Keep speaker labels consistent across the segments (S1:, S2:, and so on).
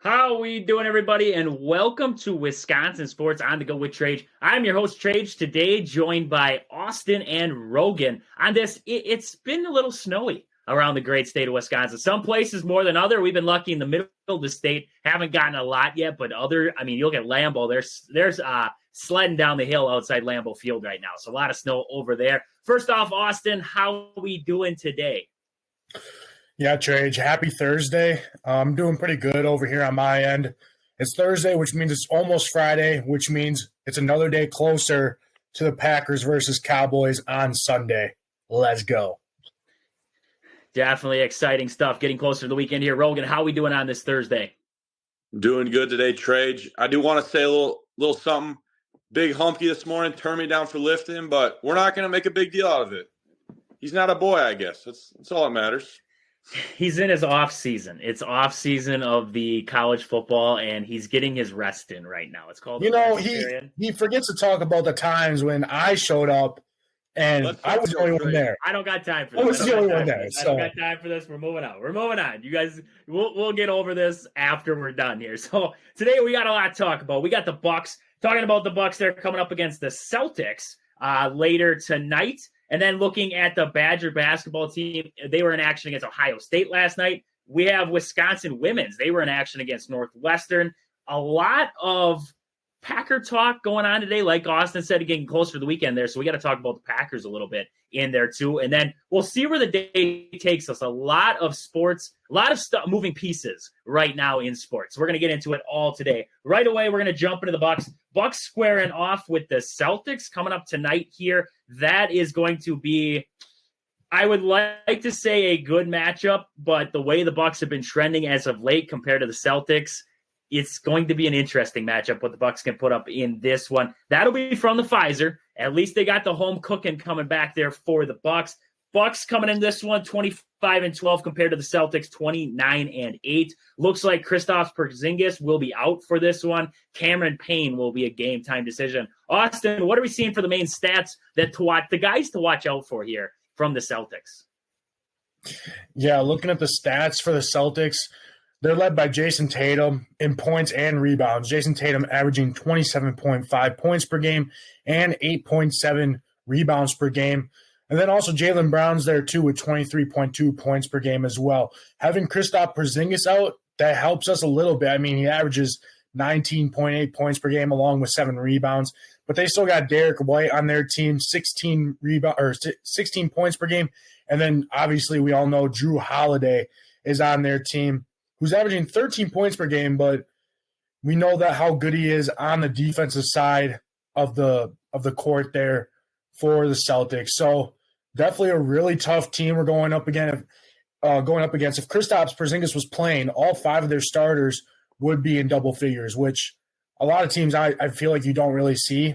S1: How we doing, everybody, and welcome to Wisconsin Sports on the Go with Trage. I'm your host, Trage, today joined by Austin and Rogan. On this, it's been a little snowy around the great state of Wisconsin. Some places more than other. We've been lucky in the middle of the state. Haven't you look at Lambeau, there's sledding down the hill outside Lambeau Field right now. So a lot of snow over there. First off, Austin, how we doing today?
S2: Yeah, Trage, happy Thursday. I'm doing pretty good over here on my end. It's Thursday, which means it's almost Friday, which means it's another day closer to the Packers versus Cowboys on Sunday. Let's go.
S1: Definitely exciting stuff. Getting closer to the weekend here. Rogan, how we doing on this Thursday?
S3: Doing good today, Trage. I do want to say a little something. Big Humpy this morning turned me down for lifting, but we're not going to make a big deal out of it. He's not a boy, I guess. That's all that matters.
S1: He's in his off season. It's off season of the college football, and he's getting his rest in right now. It's called.
S2: He forgets to talk about the times when I showed up, and I was the only one there.
S1: I don't got time for this.
S2: I was the only one there.
S1: I don't got time for this. We're moving on. You guys, we'll get over this after we're done here. So today we got a lot to talk about. We got the Bucs. Talking about the Bucs, they're coming up against the Celtics later tonight. And then looking at the Badger basketball team, they were in action against Ohio State last night. We have Wisconsin women's. They were in action against Northwestern. A lot of Packer talk going on today. Like Austin said, getting closer to the weekend there. So we got to talk about the Packers a little bit in there too. And then we'll see where the day takes us. A lot of sports, a lot of stuff, moving pieces right now in sports. We're going to get into it all today. Right away, we're going to jump into the Bucs. Bucs squaring off with the Celtics coming up tonight here. That is going to be, I would like to say, a good matchup, but the way the Bucs have been trending as of late compared to the Celtics, it's going to be an interesting matchup what the Bucs can put up in this one. That'll be from the Pfizer. At least they got the home cooking coming back there for the Bucs. Bucs coming in this one 25-12 compared to the Celtics 29-8. Looks like Kristaps Porzingis will be out for this one. Cameron Payne will be a game time decision. Austin, what are we seeing for the main stats that the guys to watch out for here from the Celtics?
S2: Yeah, looking at the stats for the Celtics, they're led by Jason Tatum in points and rebounds. Jason Tatum averaging 27.5 points per game and 8.7 rebounds per game. And then also Jaylen Brown's there too with 23.2 points per game as well. Having Kristaps Porzingis out, that helps us a little bit. I mean, he averages 19.8 points per game along with 7 rebounds. But they still got Derek White on their team, 16 points per game. And then obviously we all know Drew Holiday is on their team, who's averaging 13 points per game, but we know that how good he is on the defensive side of the court there for the Celtics. So definitely a really tough team we're going up against. If Kristaps Porzingis was playing, all 5 of their starters would be in double figures, which a lot of teams I feel like you don't really see.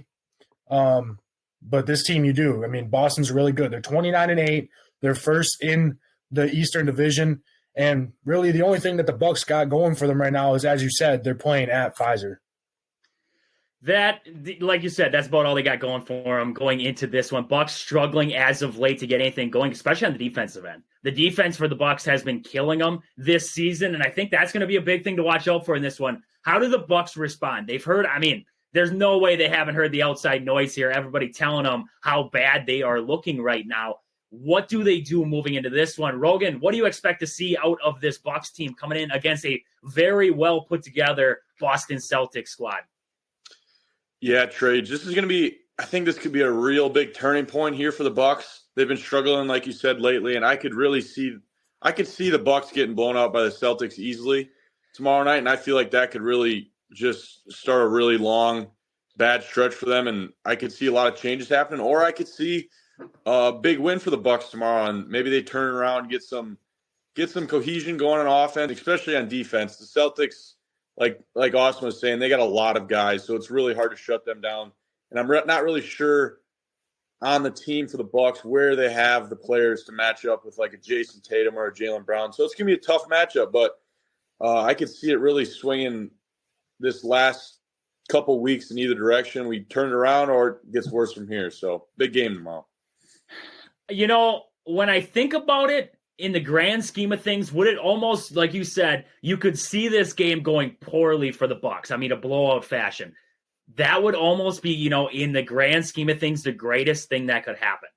S2: But this team you do. I mean, Boston's really good. They're 29-8. They're first in the Eastern Division. And really the only thing that the Bucs got going for them right now is, as you said, they're playing at Pfizer.
S1: That, like you said, that's about all they got going for them going into this one. Bucs struggling as of late to get anything going, especially on the defensive end. The defense for the Bucs has been killing them this season, and I think that's going to be a big thing to watch out for in this one. How do the Bucs respond? They've heard, there's no way they haven't heard the outside noise here. Everybody telling them how bad they are looking right now. What do they do moving into this one? Rogan, what do you expect to see out of this Bucs team coming in against a very well put together Boston Celtics squad?
S3: Yeah, Trage, I think this could be a real big turning point here for the Bucs. They've been struggling, like you said, lately, and I could see the Bucs getting blown out by the Celtics easily tomorrow night, and I feel like that could really just start a really long, bad stretch for them, and I could see a lot of changes happening, or I could see a big win for the Bucs tomorrow, and maybe they turn around and get some cohesion going on offense, especially on defense. The Celtics like Austin was saying, they got a lot of guys, so it's really hard to shut them down. And I'm not really sure on the team for the Bucks where they have the players to match up with like a Jason Tatum or a Jaylen Brown. So it's gonna be a tough matchup, but I could see it really swinging this last couple weeks in either direction. We turn it around or it gets worse from here. So big game tomorrow.
S1: You know, when I think about it, in the grand scheme of things, would it almost, like you said, you could see this game going poorly for the Bucks? I mean, a blowout fashion. That would almost be, you know, in the grand scheme of things, the greatest thing that could happen.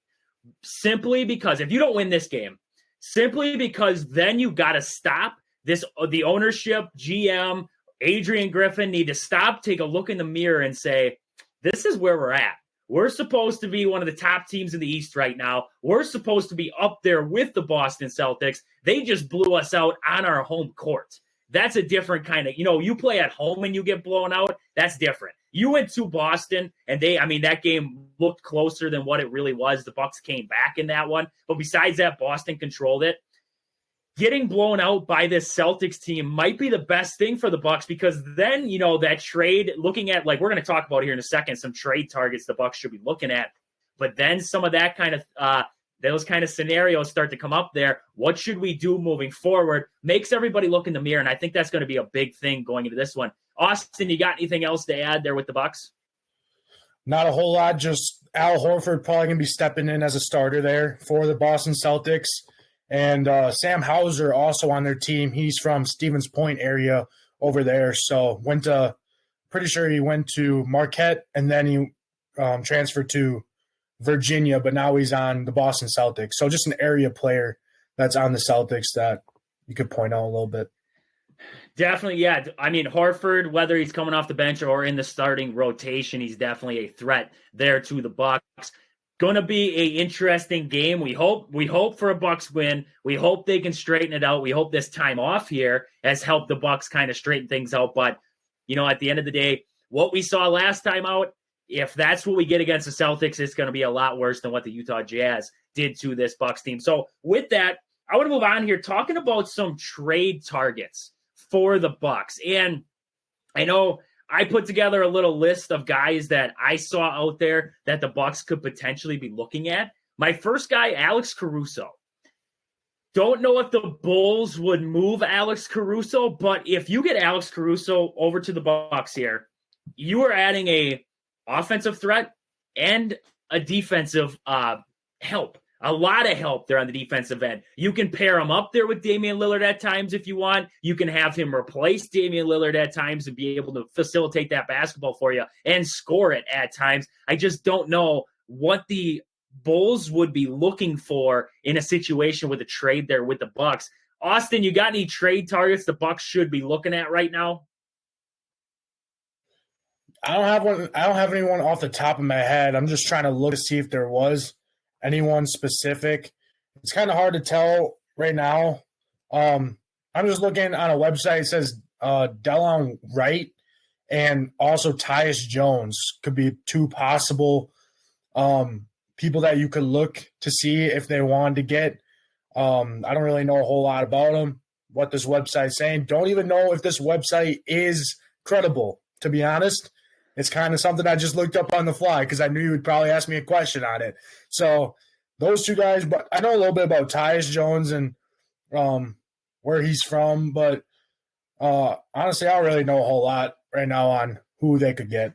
S1: Simply because if you don't win this game, simply because then you got to stop this. The ownership, GM, Adrian Griffin need to stop, take a look in the mirror and say, this is where we're at. We're supposed to be one of the top teams in the East right now. We're supposed to be up there with the Boston Celtics. They just blew us out on our home court. That's a different kind of, you know, you play at home and you get blown out. That's different. You went to Boston and that game looked closer than what it really was. The Bucks came back in that one. But besides that, Boston controlled it. Getting blown out by this Celtics team might be the best thing for the Bucks, because then, you know, that trade, looking at, like we're going to talk about here in a second, some trade targets the Bucks should be looking at. But then some of that kind of those kind of scenarios start to come up there. What should we do moving forward? Makes everybody look in the mirror, and I think that's going to be a big thing going into this one. Austin, you got anything else to add there with the Bucks?
S2: Not a whole lot. Just Al Horford probably going to be stepping in as a starter there for the Boston Celtics. And Sam Hauser also on their team. He's from Stevens Point area over there. So pretty sure he went to Marquette, and then he transferred to Virginia, but now he's on the Boston Celtics. So just an area player that's on the Celtics that you could point out a little bit.
S1: Definitely, yeah. I mean, Horford, whether he's coming off the bench or in the starting rotation, he's definitely a threat there to the Bucks. Going to be an interesting game. We hope for a Bucks win. We hope they can straighten it out. We hope this time off here has helped the Bucks kind of straighten things out. But, you know, at the end of the day, what we saw last time out, if that's what we get against the Celtics, it's going to be a lot worse than what the Utah Jazz did to this Bucks team. So with that, I want to move on here talking about some trade targets for the Bucks. And I know I put together a little list of guys that I saw out there that the Bucks could potentially be looking at. My first guy, Alex Caruso. Don't know if the Bulls would move Alex Caruso, but if you get Alex Caruso over to the Bucks here, you are adding a offensive threat and a defensive help. A lot of help there on the defensive end. You can pair him up there with Damian Lillard at times if you want. You can have him replace Damian Lillard at times and be able to facilitate that basketball for you and score it at times. I just don't know what the Bulls would be looking for in a situation with a trade there with the Bucks. Austin, you got any trade targets the Bucks should be looking at right now?
S2: I don't have anyone off the top of my head. I'm just trying to look to see if there was anyone specific. It's kind of hard to tell right now. I'm just looking on a website. It says Delon Wright and also Tyus Jones could be two possible people that you could look to see if they wanted to get. I don't really know a whole lot about them, what this website's saying. Don't even know if this website is credible, to be honest. It's kind of something I just looked up on the fly because I knew you would probably ask me a question on it. So those two guys, but I know a little bit about Tyus Jones and where he's from, but honestly, I don't really know a whole lot right now on who they could get.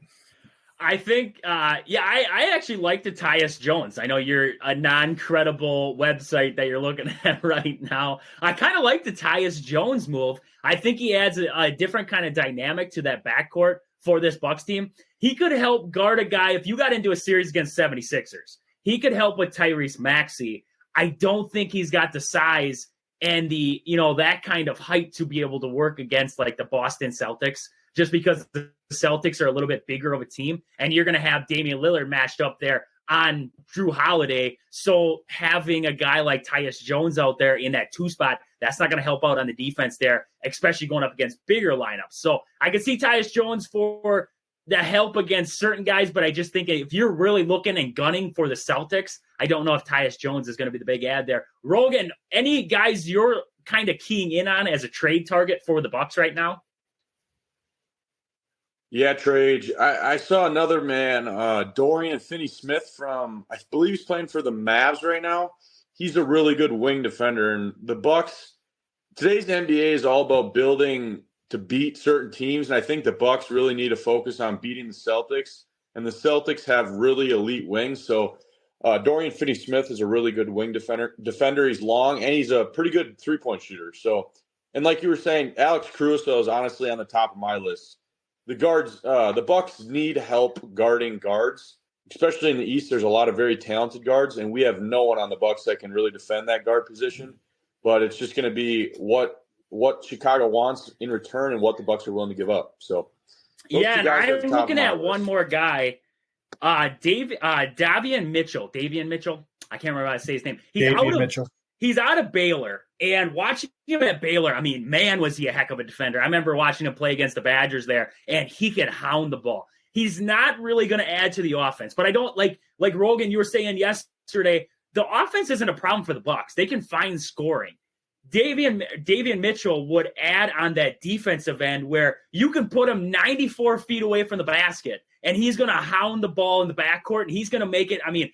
S1: I think, I actually like the Tyus Jones. I know you're a non-credible website that you're looking at right now. I kind of like the Tyus Jones move. I think he adds a different kind of dynamic to that backcourt for this Bucks team. He could help guard a guy. If you got into a series against 76ers, he could help with Tyrese Maxey. I don't think he's got the size and the, you know, that kind of height to be able to work against like the Boston Celtics, just because the Celtics are a little bit bigger of a team and you're going to have Damian Lillard matched up there on Drew Holiday. So having a guy like Tyus Jones out there in that two spot, that's not going to help out on the defense there, especially going up against bigger lineups. So I can see Tyus Jones for the help against certain guys, but I just think if you're really looking and gunning for the Celtics, I don't know if Tyus Jones is going to be the big ad there. Rogan, any guys you're kind of keying in on as a trade target for the Bucks right now?
S3: Yeah, Trage. I saw another man, Dorian Finney-Smith I believe he's playing for the Mavs right now. He's a really good wing defender. And the Bucks, today's NBA is all about building to beat certain teams. And I think the Bucks really need to focus on beating the Celtics. And the Celtics have really elite wings. So Dorian Finney-Smith is a really good wing defender. He's long, and he's a pretty good three-point shooter. So, and like you were saying, Alex Caruso is honestly on the top of my list. The guards, the Bucks need help guarding guards, especially in the East. There's a lot of very talented guards, and we have no one on the Bucks that can really defend that guard position. But it's just going to be what Chicago wants in return and what the Bucks are willing to give up. So,
S1: yeah, and I'm looking at one more guy, Davion Mitchell. I can't remember how to say his name. He's out of Baylor. And watching him at Baylor, I mean, man, was he a heck of a defender. I remember watching him play against the Badgers there, and he can hound the ball. He's not really going to add to the offense, but I don't like Rogan, you were saying yesterday, the offense isn't a problem for the Bucks. They can find scoring. Davion Mitchell would add on that defensive end where you can put him 94 feet away from the basket, and he's going to hound the ball in the backcourt, and he's going to make it, I mean,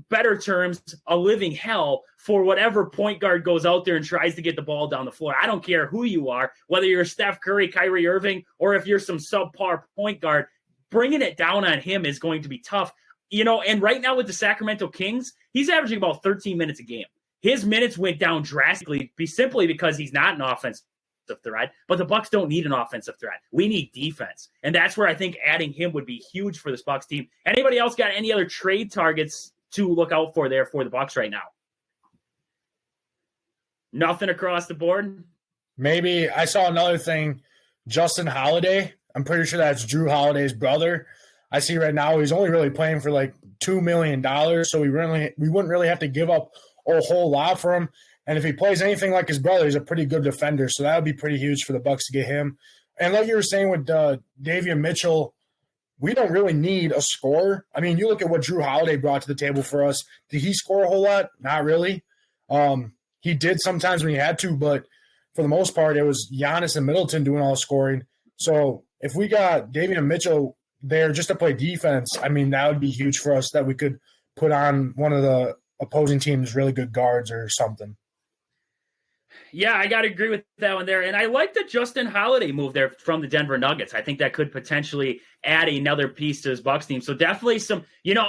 S1: better terms, a living hell for whatever point guard goes out there and tries to get the ball down the floor. I don't care who you are, whether you're Steph Curry, Kyrie Irving, or if you're some subpar point guard, bringing it down on him is going to be tough. And right now with the Sacramento Kings, he's averaging about 13 minutes a game. His minutes went down drastically simply because he's not an offensive threat, but the Bucks don't need an offensive threat. We need defense. And that's where I think adding him would be huge for this Bucks team. Anybody else got any other trade targets to look out for there for the Bucks right now? Nothing across the board?
S2: Maybe I saw another thing, Justin Holiday. I'm pretty sure that's Drew Holiday's brother. I see right now he's only really playing for like $2 million, so we wouldn't really have to give up a whole lot for him. And if he plays anything like his brother, he's a pretty good defender, so that would be pretty huge for the Bucks to get him. And like you were saying with Davion Mitchell, we don't really need a scorer. I mean, you look at what Drew Holiday brought to the table for us. Did he score a whole lot? Not really. He did sometimes when he had to, but for the most part, it was Giannis and Middleton doing all the scoring. So if we got Davion Mitchell there just to play defense, I mean, that would be huge for us, that we could put on one of the opposing team's really good guards or something.
S1: Yeah, I got to agree with that one there. And I like the Justin Holiday move there from the Denver Nuggets. I think that could potentially add another piece to his Bucks team. So definitely some,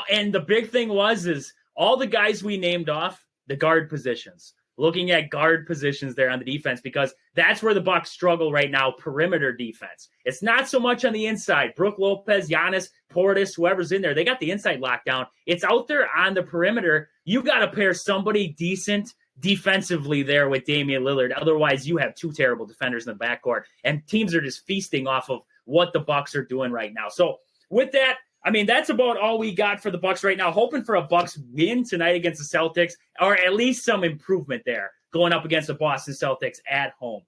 S1: and the big thing is all the guys we named off, the guard positions. Looking at guard positions there on the defense, because that's where the Bucks struggle right now, perimeter defense. It's not so much on the inside. Brook Lopez, Giannis, Portis, whoever's in there, they got the inside lockdown. It's out there on the perimeter. You got to pair somebody decent defensively there with Damian Lillard. Otherwise, you have two terrible defenders in the backcourt, and teams are just feasting off of what the Bucks are doing right now. So with that, I mean, that's about all we got for the Bucks right now. Hoping for a Bucks win tonight against the Celtics, or at least some improvement there going up against the Boston Celtics at home.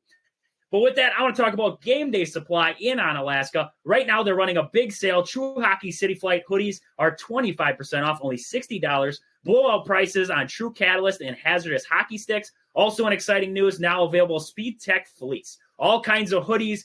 S1: But with that, I want to talk about Game Day Supply in Onalaska. Right now, they're running a big sale. True Hockey City Flight hoodies are 25% off, only $60. Blowout prices on True Catalyst and Hazardous hockey sticks. Also in exciting news, now available Speed Tech Fleece. All kinds of hoodies,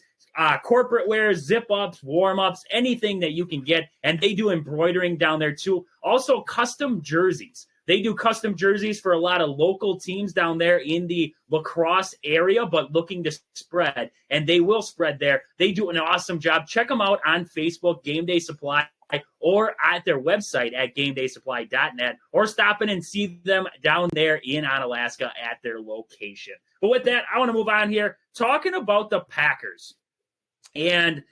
S1: corporate wear, zip-ups, warm-ups, anything that you can get. And they do embroidering down there too. Also custom jerseys. They do custom jerseys for a lot of local teams down there in the lacrosse area, but looking to spread. And they will spread there. They do an awesome job. Check them out on Facebook, Game Day Supply, or at their website at gamedaysupply.net, or stop in and see them down there in Onalaska at their location. But with that, I want to move on here, talking about the Packers. And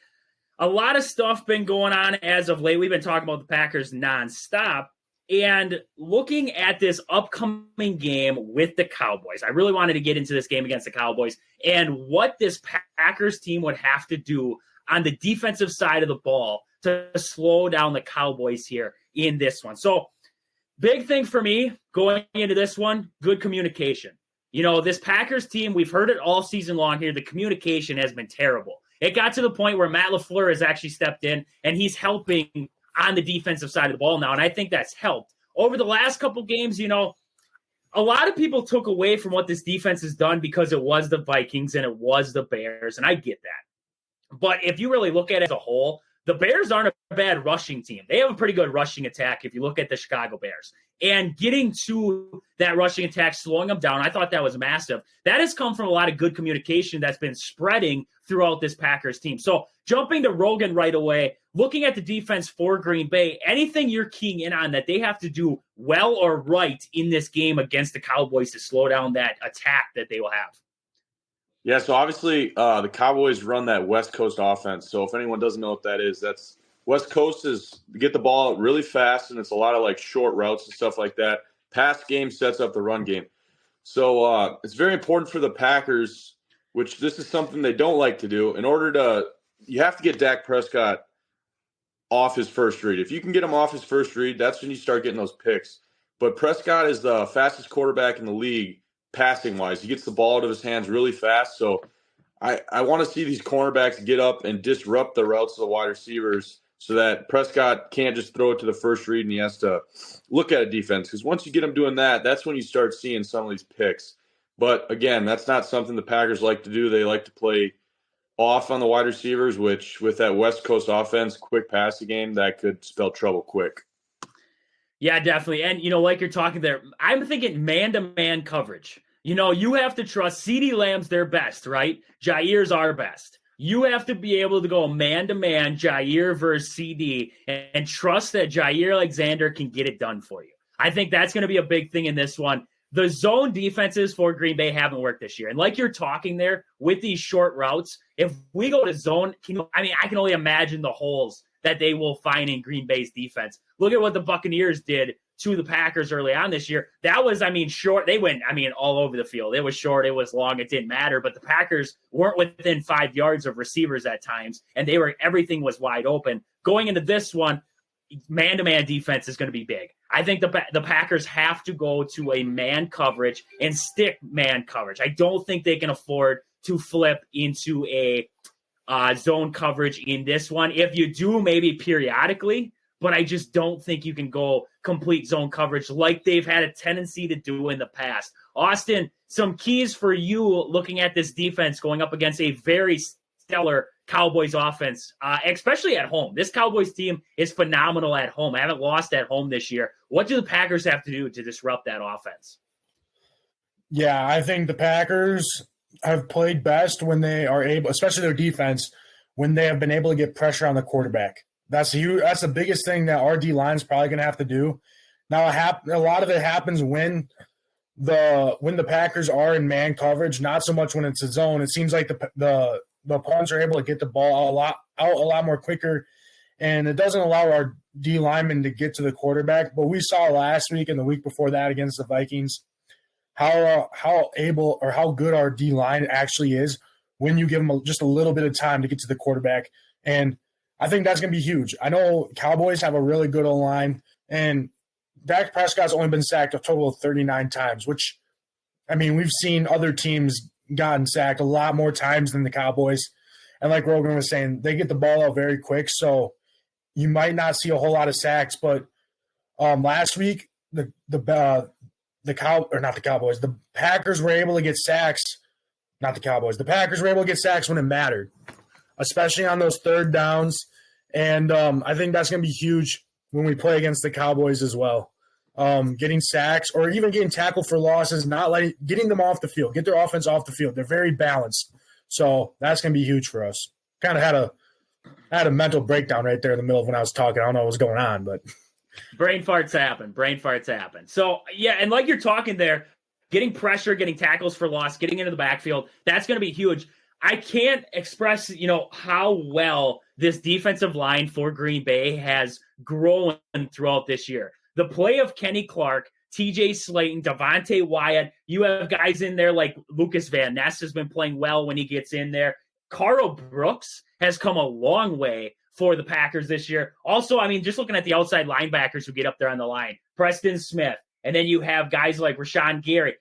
S1: a lot of stuff been going on as of late. We've been talking about the Packers nonstop. And looking at this upcoming game with the Cowboys, I really wanted to get into this game against the Cowboys and what this Packers team would have to do on the defensive side of the ball to slow down the Cowboys here in this one. So big thing for me going into this one, good communication. This Packers team, we've heard it all season long here. The communication has been terrible. It got to the point where Matt LaFleur has actually stepped in and he's helping on the defensive side of the ball now. And I think that's helped. Over the last couple games, a lot of people took away from what this defense has done because it was the Vikings and it was the Bears. And I get that. But if you really look at it as a whole, the Bears aren't a bad rushing team. They have a pretty good rushing attack if you look at the Chicago Bears. And getting to that rushing attack, slowing them down, I thought that was massive. That has come from a lot of good communication that's been spreading throughout this Packers team. So jumping to Rogan right away, looking at the defense for Green Bay, anything you're keying in on that they have to do well or right in this game against the Cowboys to slow down that attack that they will have?
S3: Yeah, so obviously the Cowboys run that West Coast offense. So if anyone doesn't know what that is, that's West Coast is get the ball really fast, and it's a lot of like short routes and stuff like that. Pass game sets up the run game. So it's very important for the Packers, which this is something they don't like to do. You have to get Dak Prescott off his first read. If you can get him off his first read, that's when you start getting those picks. But Prescott is the fastest quarterback in the league passing wise. He gets the ball out of his hands really fast. So I want to see these cornerbacks get up and disrupt the routes of the wide receivers so that Prescott can't just throw it to the first read and he has to look at a defense. Because once you get him doing that, that's when you start seeing some of these picks. But again, that's not something the Packers like to do. They like to play off on the wide receivers, which with that West Coast offense, quick passing game, that could spell trouble quick.
S1: Yeah, definitely. And, like you're talking there, I'm thinking man-to-man coverage. You have to trust CeeDee Lamb's their best, right? Jair's our best. You have to be able to go man-to-man, Jair versus CD, and trust that Jair Alexander can get it done for you. I think that's going to be a big thing in this one. The zone defenses for Green Bay haven't worked this year. And like you're talking there, with these short routes, if we go to zone, I can only imagine the holes that they will find in Green Bay's defense. Look at what the Buccaneers did to the Packers early on this year. That was, short. They went, all over the field. It was short. It was long. It didn't matter. But the Packers weren't within 5 yards of receivers at times, and everything was wide open. Going into this one, man-to-man defense is going to be big. I think the Packers have to go to a man coverage and stick man coverage. I don't think they can afford to flip into a zone coverage in this one. If you do, maybe periodically, but I just don't think you can go complete zone coverage like they've had a tendency to do in the past. Austin, some keys for you looking at this defense going up against a very stellar Cowboys offense, especially at home. This Cowboys team is phenomenal at home. I haven't lost at home this year. What do the Packers have to do to disrupt that offense?
S2: Yeah, I think the Packers have played best when they are able, especially their defense, when they have been able to get pressure on the quarterback. That's the biggest thing that our D line is probably going to have to do. Now, a lot of it happens when the Packers are in man coverage, not so much when it's a zone. It seems like the opponents are able to get the ball out a lot more quicker, and it doesn't allow our D linemen to get to the quarterback. But we saw last week and the week before that against the Vikings how able or how good our D line actually is when you give them just a little bit of time to get to the quarterback. And I think that's going to be huge. I know Cowboys have a really good O-line, and Dak Prescott's only been sacked a total of 39 times, which, we've seen other teams gotten sacked a lot more times than the Cowboys. And like Rogan was saying, they get the ball out very quick, so you might not see a whole lot of sacks. But last week, the Packers were able to get sacks. Not the Cowboys. The Packers were able to get sacks when it mattered, especially on those third downs. And I think that's going to be huge when we play against the Cowboys as well. Getting sacks or even getting tackled for losses, getting them off the field, get their offense off the field. They're very balanced. So that's going to be huge for us. Kind of had a mental breakdown right there in the middle of when I was talking. I don't know what was going on, but
S1: brain farts happen. So yeah, and like you're talking there, getting pressure, getting tackles for loss, getting into the backfield, that's going to be huge. I can't express, how well this defensive line for Green Bay has grown throughout this year. The play of Kenny Clark, TJ Slayton, Devontae Wyatt, you have guys in there like Lucas Van Ness has been playing well when he gets in there. Carl Brooks has come a long way for the Packers this year. Also, just looking at the outside linebackers who get up there on the line, Preston Smith, and then you have guys like Rashawn Gary.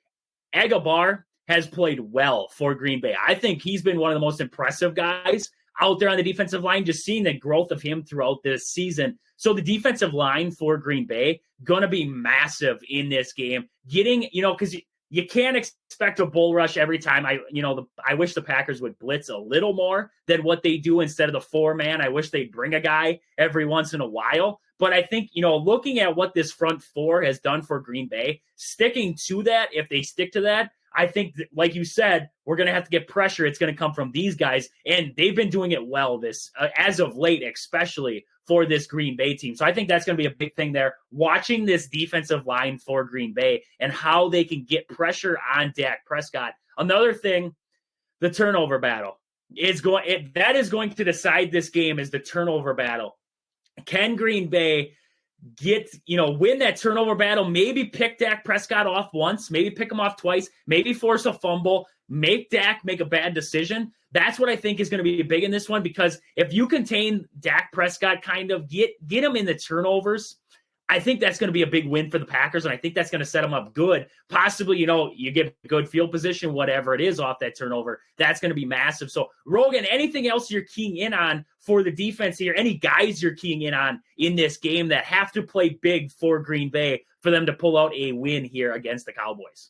S1: Agabar has played well for Green Bay. I think he's been one of the most impressive guys out there on the defensive line, just seeing the growth of him throughout this season. So the defensive line for Green Bay, going to be massive in this game. Getting, because you can't expect a bull rush every time. I wish the Packers would blitz a little more than what they do instead of the 4-man. I wish they'd bring a guy every once in a while. But I think, looking at what this front four has done for Green Bay, sticking to that, if they stick to that, I think, like you said, we're going to have to get pressure. It's going to come from these guys, and they've been doing it well as of late, especially for this Green Bay team. So I think that's going to be a big thing there, watching this defensive line for Green Bay and how they can get pressure on Dak Prescott. Another thing, the turnover battle that is going to decide this game, is the turnover battle. Can Green Bay win that turnover battle, maybe pick Dak Prescott off once, maybe pick him off twice, maybe force a fumble, make Dak make a bad decision? That's what I think is going to be big in this one, because if you contain Dak Prescott, kind of get him in the turnovers, I think that's going to be a big win for the Packers, and I think that's going to set them up good. Possibly, you get good field position, whatever it is off that turnover. That's going to be massive. So, Rogan, anything else you're keying in on for the defense here? Any guys you're keying in on in this game that have to play big for Green Bay for them to pull out a win here against the Cowboys?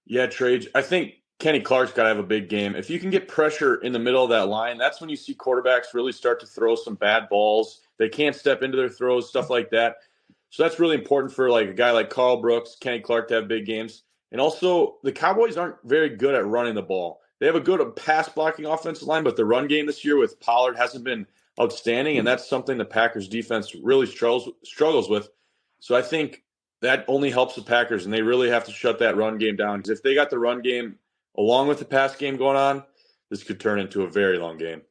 S3: Yeah, Trey, I think Kenny Clark's got to have a big game. If you can get pressure in the middle of that line, that's when you see quarterbacks really start to throw some bad balls. They can't step into their throws, stuff like that. So that's really important for like a guy like Carl Brooks, Kenny Clark to have big games. And also, the Cowboys aren't very good at running the ball. They have a good pass blocking offensive line, but the run game this year with Pollard hasn't been outstanding, and that's something the Packers defense really struggles with. So I think that only helps the Packers, and they really have to shut that run game down, because if they got the run game along with the pass game going on, this could turn into a very long game.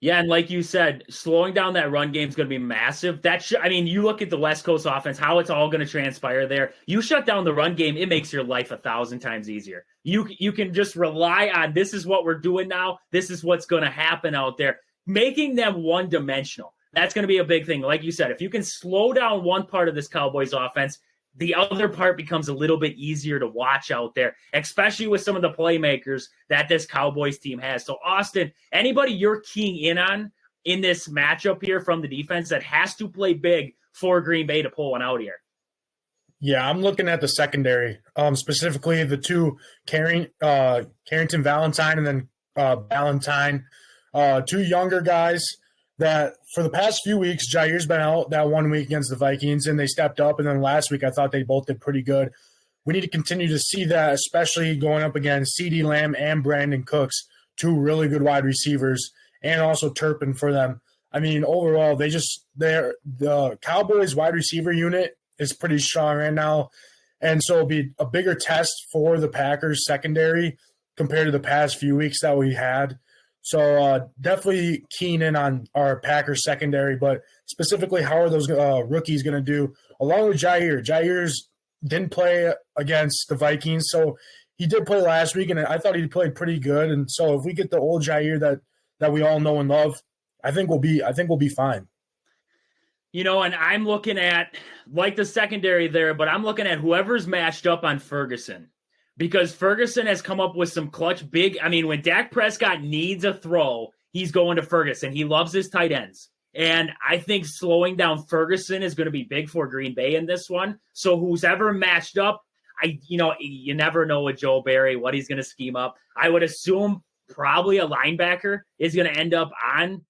S1: Yeah, and like you said, slowing down that run game is going to be massive. You look at the West Coast offense, how it's all going to transpire there. You shut down the run game, it makes your life 1,000 times easier. You can just rely on, this is what we're doing now. This is what's going to happen out there. Making them one-dimensional, that's going to be a big thing. Like you said, if you can slow down one part of this Cowboys offense, the other part becomes a little bit easier to watch out there, especially with some of the playmakers that this Cowboys team has. So, Austin, anybody you're keying in on in this matchup here from the defense that has to play big for Green Bay to pull one out here?
S2: Yeah, I'm looking at the secondary, specifically the two Carrington Valentine and then Valentine, two younger guys that for the past few weeks, Jair's been out that 1 week against the Vikings, and they stepped up. And then last week, I thought they both did pretty good. We need to continue to see that, especially going up against CeeDee Lamb and Brandon Cooks, two really good wide receivers, and also Turpin for them. I mean, overall, the Cowboys wide receiver unit is pretty strong right now. And so it'll be a bigger test for the Packers secondary compared to the past few weeks that we had. So definitely keen in on our Packers secondary, but specifically how are those rookies going to do along with Jair? Jair's didn't play against the Vikings, so he did play last week, and I thought he played pretty good. And so if we get the old Jair that we all know and love, I think we'll be fine.
S1: And I'm looking at like the secondary there, but I'm looking at whoever's matched up on Ferguson. Because Ferguson has come up with some clutch when Dak Prescott needs a throw, he's going to Ferguson. He loves his tight ends. And I think slowing down Ferguson is going to be big for Green Bay in this one. So who's ever matched up, you never know with Joe Barry what he's going to scheme up. I would assume probably a linebacker is going to end up on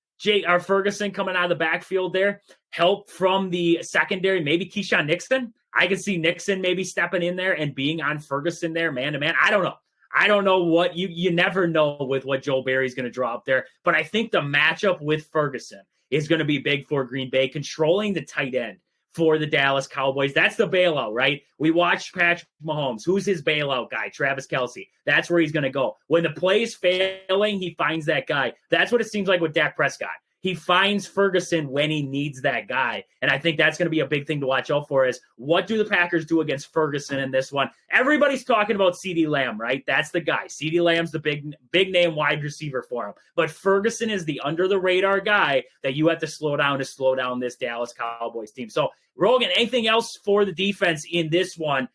S1: Ferguson coming out of the backfield there. Help from the secondary, maybe Keyshawn Nixon. I could see Nixon maybe stepping in there and being on Ferguson there, man to man. I don't know. I don't know what you never know with what Joe Barry's going to draw up there. But I think the matchup with Ferguson is going to be big for Green Bay, controlling the tight end for the Dallas Cowboys. That's the bailout, right? We watched Patrick Mahomes. Who's his bailout guy? Travis Kelce. That's where he's going to go. When the play's failing, he finds that guy. That's what it seems like with Dak Prescott. He finds Ferguson when he needs that guy. And I think that's going to be a big thing to watch out for is what do the Packers do against Ferguson in this one? Everybody's talking about CeeDee Lamb, right? That's the guy. CeeDee Lamb's the big name wide receiver for him. But Ferguson is the under-the-radar guy that you have to slow down this Dallas Cowboys team. So, Rogan, anything else for the defense in this one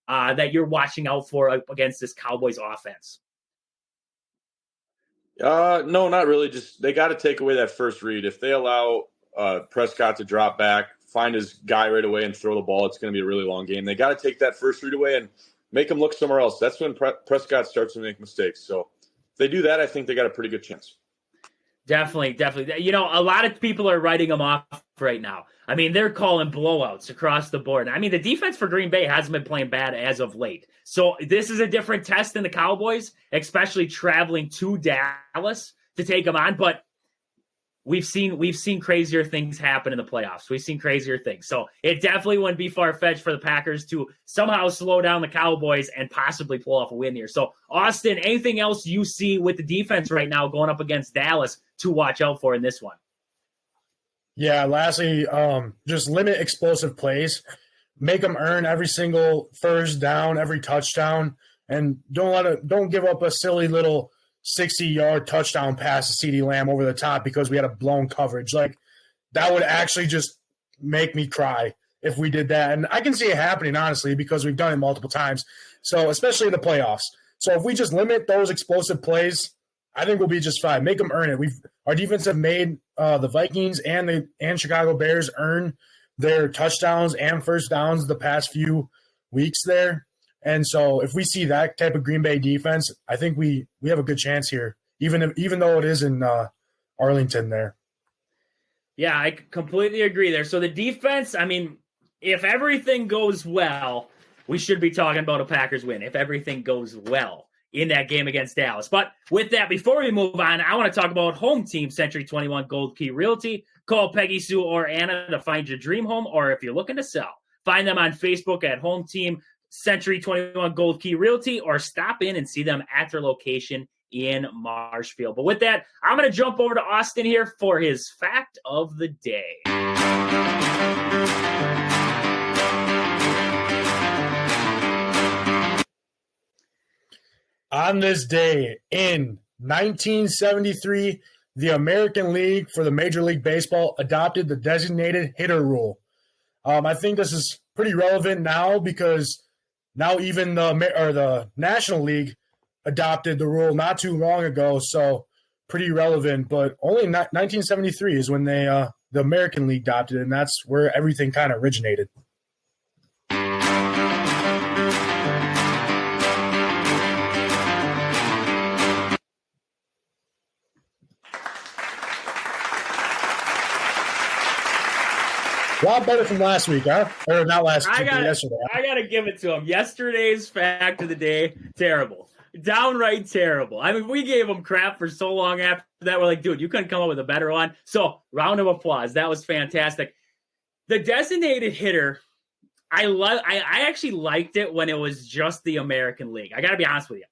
S1: that you're watching out for against this Cowboys offense?
S3: No, not really. Just they got to take away that first read. If they allow Prescott to drop back find his guy right away and throw the ball, it's going to be a really long game. They got to take that first read away and make him look somewhere else. That's when Prescott starts to make mistakes. So if they do that, I think they got a pretty good chance.
S1: Definitely. A lot of people are writing them off right now. I mean, they're calling blowouts across the board. I mean, the defense for Green Bay hasn't been playing bad as of late. So this is a different test than the Cowboys, especially traveling to Dallas to take them on. But we've seen crazier things happen in the playoffs. We've seen crazier things. So it definitely wouldn't be far-fetched for the Packers to somehow slow down the Cowboys and possibly pull off a win here. So, Austin, anything else you see with the defense right now going up against Dallas to watch out for in this one?
S2: Yeah, lastly, just limit explosive plays. Make them earn every single first down, every touchdown, and don't give up a silly little 60-yard touchdown pass to CeeDee Lamb over the top because we had a blown coverage. Like, that would actually just make me cry if we did that. And I can see it happening, honestly, because we've done it multiple times. So, especially in the playoffs. So, if we just limit those explosive plays, I think we'll be just fine. Make them earn it. Our defense have made the Vikings and Chicago Bears earn their touchdowns and first downs the past few weeks there. And so if we see that type of Green Bay defense, I think we have a good chance here, even though it is in Arlington there.
S1: Yeah, I completely agree there. So the defense, I mean, if everything goes well, we should be talking about a Packers win, if everything goes well in that game against Dallas. But with that, before we move on, I want to talk about home team Century 21 Gold Key Realty. Call Peggy, Sue, or Anna to find your dream home, or if you're looking to sell, find them on Facebook at Home Team Century 21 Gold Key Realty, or stop in and see them at their location in Marshfield. But with that, I'm going to jump over to Austin here for his fact of the day.
S2: On this day in 1973, the American League for the Major League Baseball adopted the designated hitter rule. I think this is pretty relevant now because now even the National League adopted the rule not too long ago, so pretty relevant. But only 1973 is when the American League adopted it, and that's where everything kind of originated. A lot better from last week, huh? Or not last week, yesterday.
S1: I got to give it to him. Yesterday's fact of the day, terrible. Downright terrible. I mean, we gave him crap for so long after that. We're like, dude, you couldn't come up with a better one. So, round of applause. That was fantastic. The designated hitter, I actually liked it when it was just the American League. I got to be honest with you.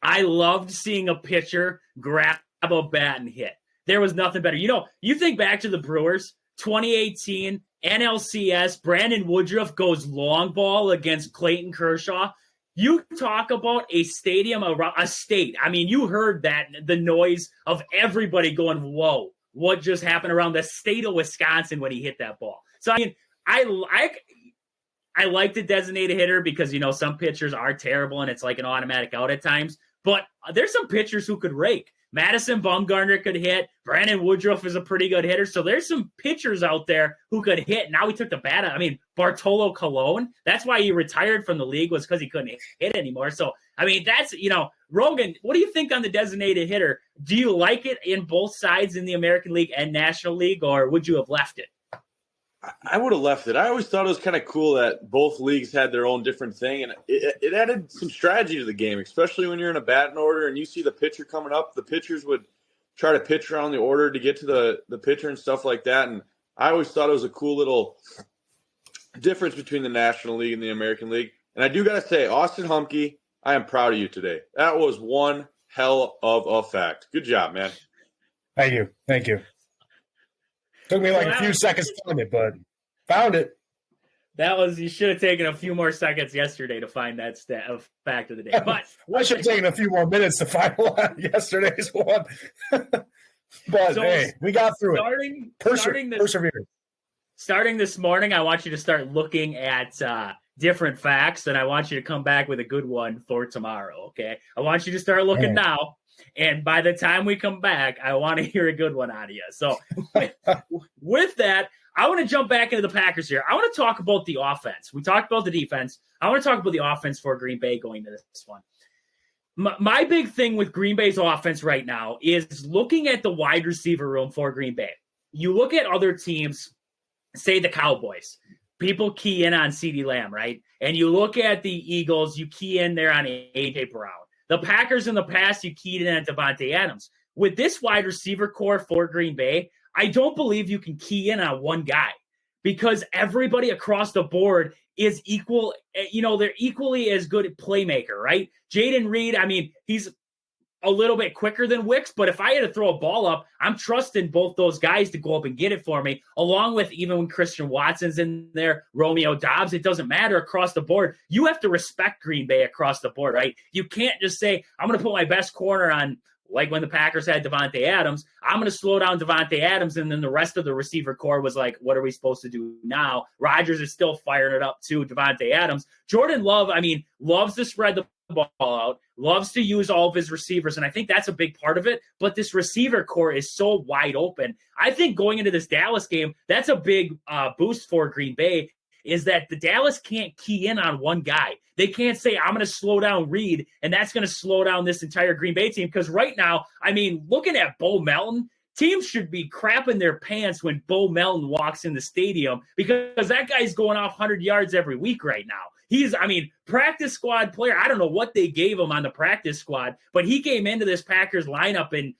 S1: I loved seeing a pitcher grab a bat and hit. There was nothing better. You think back to the Brewers, 2018, NLCS, Brandon Woodruff goes long ball against Clayton Kershaw. You talk about a stadium, a state. I mean, you heard that, the noise of everybody going, whoa, what just happened around the state of Wisconsin when he hit that ball. So, I mean, I like the designated hitter because, some pitchers are terrible and it's like an automatic out at times. But there's some pitchers who could rake. Madison Bumgarner could hit. Brandon Woodruff is a pretty good hitter. So there's some pitchers out there who could hit. Now he took the bat out. I mean, Bartolo Colon, that's why he retired from the league, was because he couldn't hit anymore. So, I mean, that's, Rogan, what do you think on the designated hitter? Do you like it in both sides in the American League and National League, or would you have left it?
S3: I would have left it. I always thought it was kind of cool that both leagues had their own different thing, and it added some strategy to the game, especially when you're in a batting order and you see the pitcher coming up. The pitchers would try to pitch around the order to get to the pitcher and stuff like that, and I always thought it was a cool little difference between the National League and the American League. And I do got to say, Austin Humke, I am proud of you today. That was one hell of a fact. Good job, man.
S2: Thank you. Took me like a few seconds to find it, but found it.
S1: You should have taken a few more seconds yesterday to find that fact of the day. But
S2: I should have taken a few more minutes to find yesterday's one. But hey, we got through it. Perseverance.
S1: Starting this morning, I want you to start looking at different facts, and I want you to come back with a good one for tomorrow, okay? I want you to start looking now. And by the time we come back, I want to hear a good one out of you. So with that, I want to jump back into the Packers here. I want to talk about the offense. We talked about the defense. I want to talk about the offense for Green Bay going into this one. My big thing with Green Bay's offense right now is looking at the wide receiver room for Green Bay. You look at other teams, say the Cowboys. People key in on CeeDee Lamb, right? And you look at the Eagles, you key in there on A.J. Brown. The Packers in the past, you keyed in on Devontae Adams. With this wide receiver core for Green Bay, I don't believe you can key in on one guy because everybody across the board is equal. They're equally as good at playmaker, right? Jaden Reed, he's a little bit quicker than Wicks, but if I had to throw a ball up, I'm trusting both those guys to go up and get it for me, along with even when Christian Watson's in there, Romeo Doubs, it doesn't matter across the board. You have to respect Green Bay across the board, right? You can't just say, I'm going to put my best corner on, like when the Packers had Devontae Adams, I'm going to slow down Devontae Adams, and then the rest of the receiver core was like, what are we supposed to do now? Rodgers is still firing it up to Devontae Adams. Jordan Love, loves to spread the ball out, loves to use all of his receivers, and I think that's a big part of it, but this receiver core is so wide open. I think going into this Dallas game, that's a big boost for Green Bay, is that the Dallas can't key in on one guy. They can't say, I'm going to slow down Reed, and that's going to slow down this entire Green Bay team. Because right now, looking at Bo Melton, teams should be crapping their pants when Bo Melton walks in the stadium because that guy's going off 100 yards every week right now. He's, practice squad player. I don't know what they gave him on the practice squad, but he came into this Packers lineup and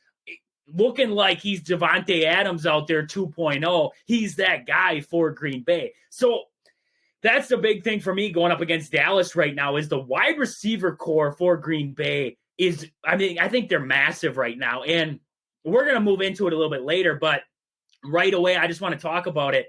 S1: looking like he's Devontae Adams out there 2.0. He's that guy for Green Bay. So that's the big thing for me going up against Dallas right now is the wide receiver core for Green Bay is, I think they're massive right now. And we're going to move into it a little bit later, but right away, I just want to talk about it.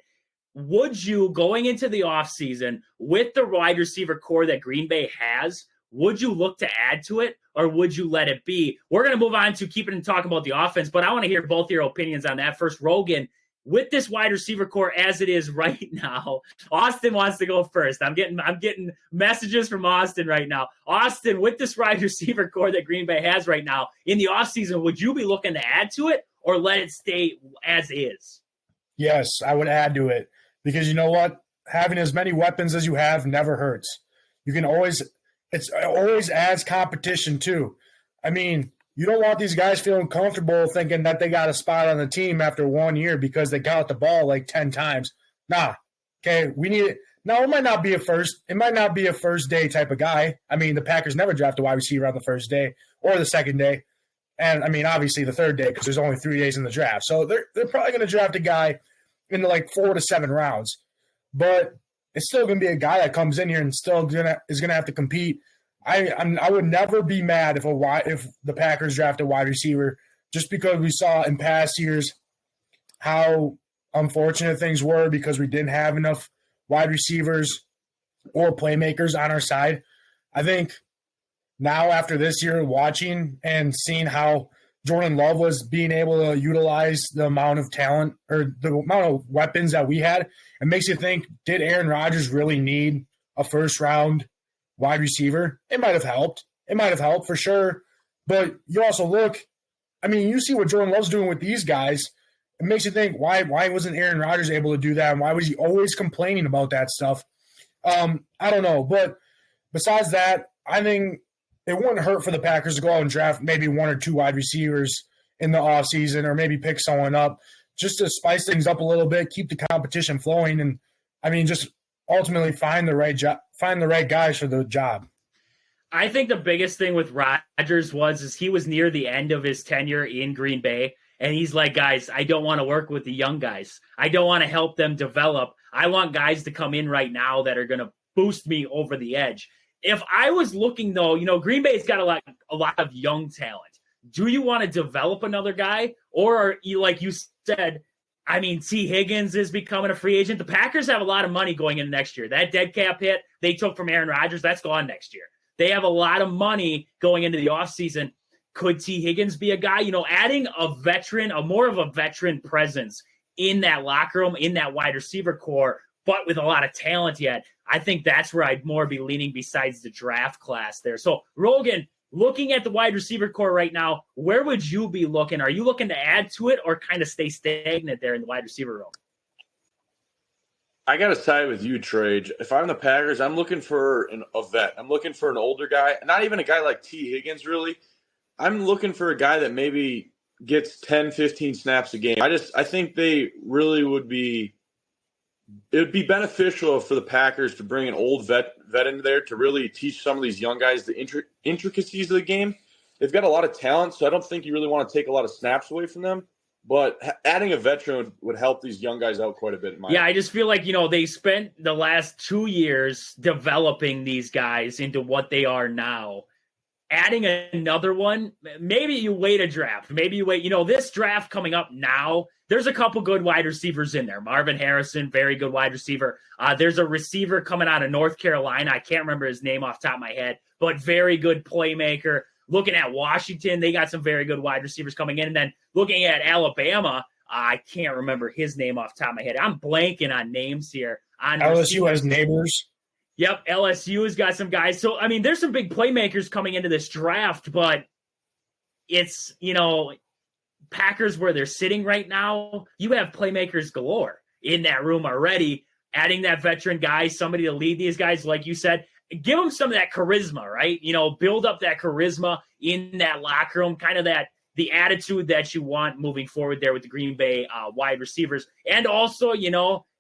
S1: Would you, going into the offseason with the wide receiver core that Green Bay has, would you look to add to it or would you let it be? We're going to move on to keeping and talking about the offense, but I want to hear both your opinions on that. First, Rogan, with this wide receiver core as it is right now, Austin wants to go first. I'm getting messages from Austin right now. Austin, with this wide receiver core that Green Bay has right now in the offseason, would you be looking to add to it or let it stay as is?
S2: Yes, I would add to it because you know what? Having as many weapons as you have never hurts. You can always – it always adds competition too. You don't want these guys feeling comfortable thinking that they got a spot on the team after 1 year because they got the ball like 10 times. Nah. Okay, we need it. Now, it might not be a first day type of guy. The Packers never draft a wide receiver on the first day or the second day. And, obviously the third day because there's only 3 days in the draft. So they're probably going to draft a guy in the 4 to 7 rounds. But it's still going to be a guy that comes in here and still is going to have to compete. I would never be mad if the Packers draft a wide receiver just because we saw in past years how unfortunate things were because we didn't have enough wide receivers or playmakers on our side. I think now after this year watching and seeing how Jordan Love was being able to utilize the amount of talent or the amount of weapons that we had, it makes you think, did Aaron Rodgers really need a first-round wide receiver? It might have helped. It might have helped for sure. But you also look, you see what Jordan Love's doing with these guys. It makes you think, why wasn't Aaron Rodgers able to do that? And why was he always complaining about that stuff? I don't know. But besides that, I think it wouldn't hurt for the Packers to go out and draft maybe 1 or 2 wide receivers in the offseason or maybe pick someone up just to spice things up a little bit, keep the competition flowing, and just ultimately find the right guys for the job.
S1: I think the biggest thing with Rodgers is he was near the end of his tenure in Green Bay, and he's like, guys, I don't want to work with the young guys. I don't want to help them develop. I want guys to come in right now that are going to boost me over the edge. If I was looking, though, Green Bay's got a lot of young talent. Do you want to develop another guy? Or, like you said, T. Higgins is becoming a free agent. The Packers have a lot of money going into next year. That dead cap hit they took from Aaron Rodgers, that's gone next year. They have a lot of money going into the offseason. Could T. Higgins be a guy? Adding more of a veteran presence in that locker room, in that wide receiver core, but with a lot of talent yet. I think that's where I'd more be leaning besides the draft class there. So, Rogan, looking at the wide receiver core right now, where would you be looking? Are you looking to add to it or kind of stay stagnant there in the wide receiver room?
S3: I got to side with you, Trey. If I'm the Packers, I'm looking for a vet. I'm looking for an older guy, not even a guy like T. Higgins, really. I'm looking for a guy that maybe gets 10, 15 snaps a game. I think they really would be – it would be beneficial for the Packers to bring an old vet into there to really teach some of these young guys the intricacies of the game. They've got a lot of talent, so I don't think you really want to take a lot of snaps away from them. But adding a veteran would help these young guys out quite a bit.
S1: I just feel like, they spent the last 2 years developing these guys into what they are now. Adding another one, maybe you wait a draft. Maybe you wait. This draft coming up now, there's a couple good wide receivers in there. Marvin Harrison, very good wide receiver. There's a receiver coming out of North Carolina. I can't remember his name off the top of my head, but very good playmaker. Looking at Washington, they got some very good wide receivers coming in. And then looking at Alabama, I can't remember his name off the top of my head. I'm blanking on names here.
S2: LSU has Neighbors.
S1: Yep, LSU has got some guys. So, there's some big playmakers coming into this draft, but it's, Packers where they're sitting right now, you have playmakers galore in that room already. Adding that veteran guy, somebody to lead these guys, like you said, give them some of that charisma, right? Build up that charisma in that locker room, kind of the attitude that you want moving forward there with the Green Bay wide receivers. And also,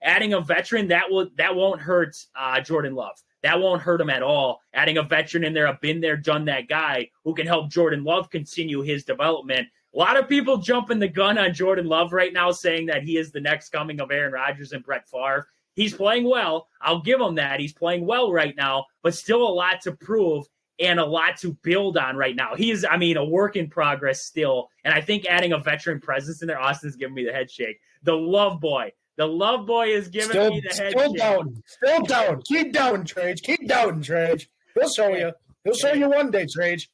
S1: adding a veteran, that won't hurt Jordan Love. That won't hurt him at all. Adding a veteran in there, a been there, done that guy who can help Jordan Love continue his development. A lot of people jumping the gun on Jordan Love right now, saying that he is the next coming of Aaron Rodgers and Brett Favre. He's playing well. I'll give him that. He's playing well right now, but still a lot to prove and a lot to build on right now. He is, a work in progress still. And I think adding a veteran presence in there, Austin's giving me the head shake. The Love Boy is giving me the head shake.
S2: Still down. Keep down, Trage. Keep down, Trage. He'll show you. He'll show you one day, Trage.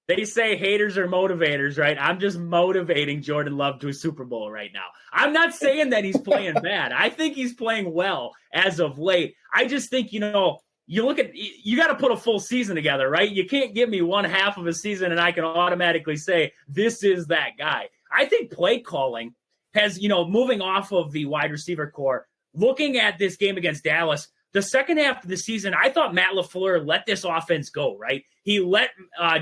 S1: They say haters are motivators, right? I'm just motivating Jordan Love to a Super Bowl right now. I'm not saying that he's playing bad. I think he's playing well as of late. I just think, you got to put a full season together, right? You can't give me one half of a season and I can automatically say this is that guy. I think play calling has, moving off of the wide receiver core, looking at this game against Dallas, the second half of the season, I thought Matt LaFleur let this offense go, right? He let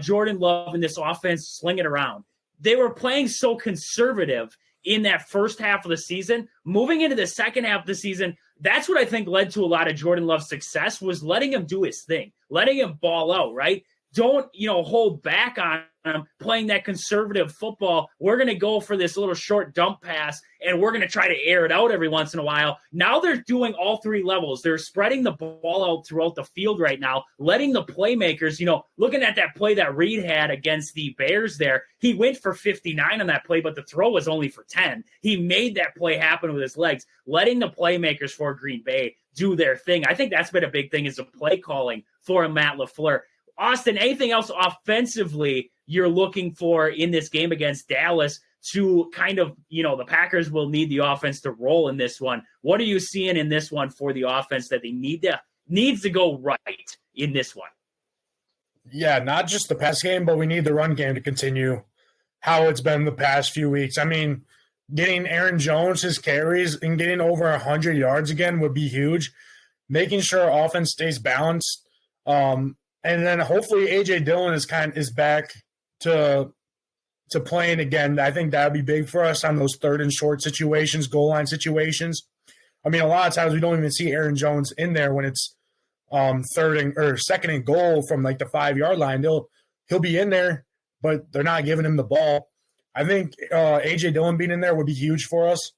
S1: Jordan Love in this offense sling it around. They were playing so conservative in that first half of the season. Moving into the second half of the season, that's what I think led to a lot of Jordan Love's success, was letting him do his thing, letting him ball out, right? Don't, hold back on him playing that conservative football. We're going to go for this little short dump pass, and we're going to try to air it out every once in a while. Now they're doing all three levels. They're spreading the ball out throughout the field right now, letting the playmakers, looking at that play that Reed had against the Bears there, he went for 59 on that play, but the throw was only for 10. He made that play happen with his legs, letting the playmakers for Green Bay do their thing. I think that's been a big thing, is the play calling for Matt LaFleur. Austin, anything else offensively you're looking for in this game against Dallas to kind of, the Packers will need the offense to roll in this one. What are you seeing in this one for the offense that they needs to go right in this one?
S2: Yeah, not just the pass game, but we need the run game to continue how it's been the past few weeks. Getting Aaron Jones his carries and getting over 100 yards again would be huge. Making sure our offense stays balanced. And then hopefully A.J. Dillon is back to playing again. I think that would be big for us on those third and short situations, goal line situations. A lot of times we don't even see Aaron Jones in there when it's second and goal from like the 5-yard line. He'll be in there, but they're not giving him the ball. I think A.J. Dillon being in there would be huge for us,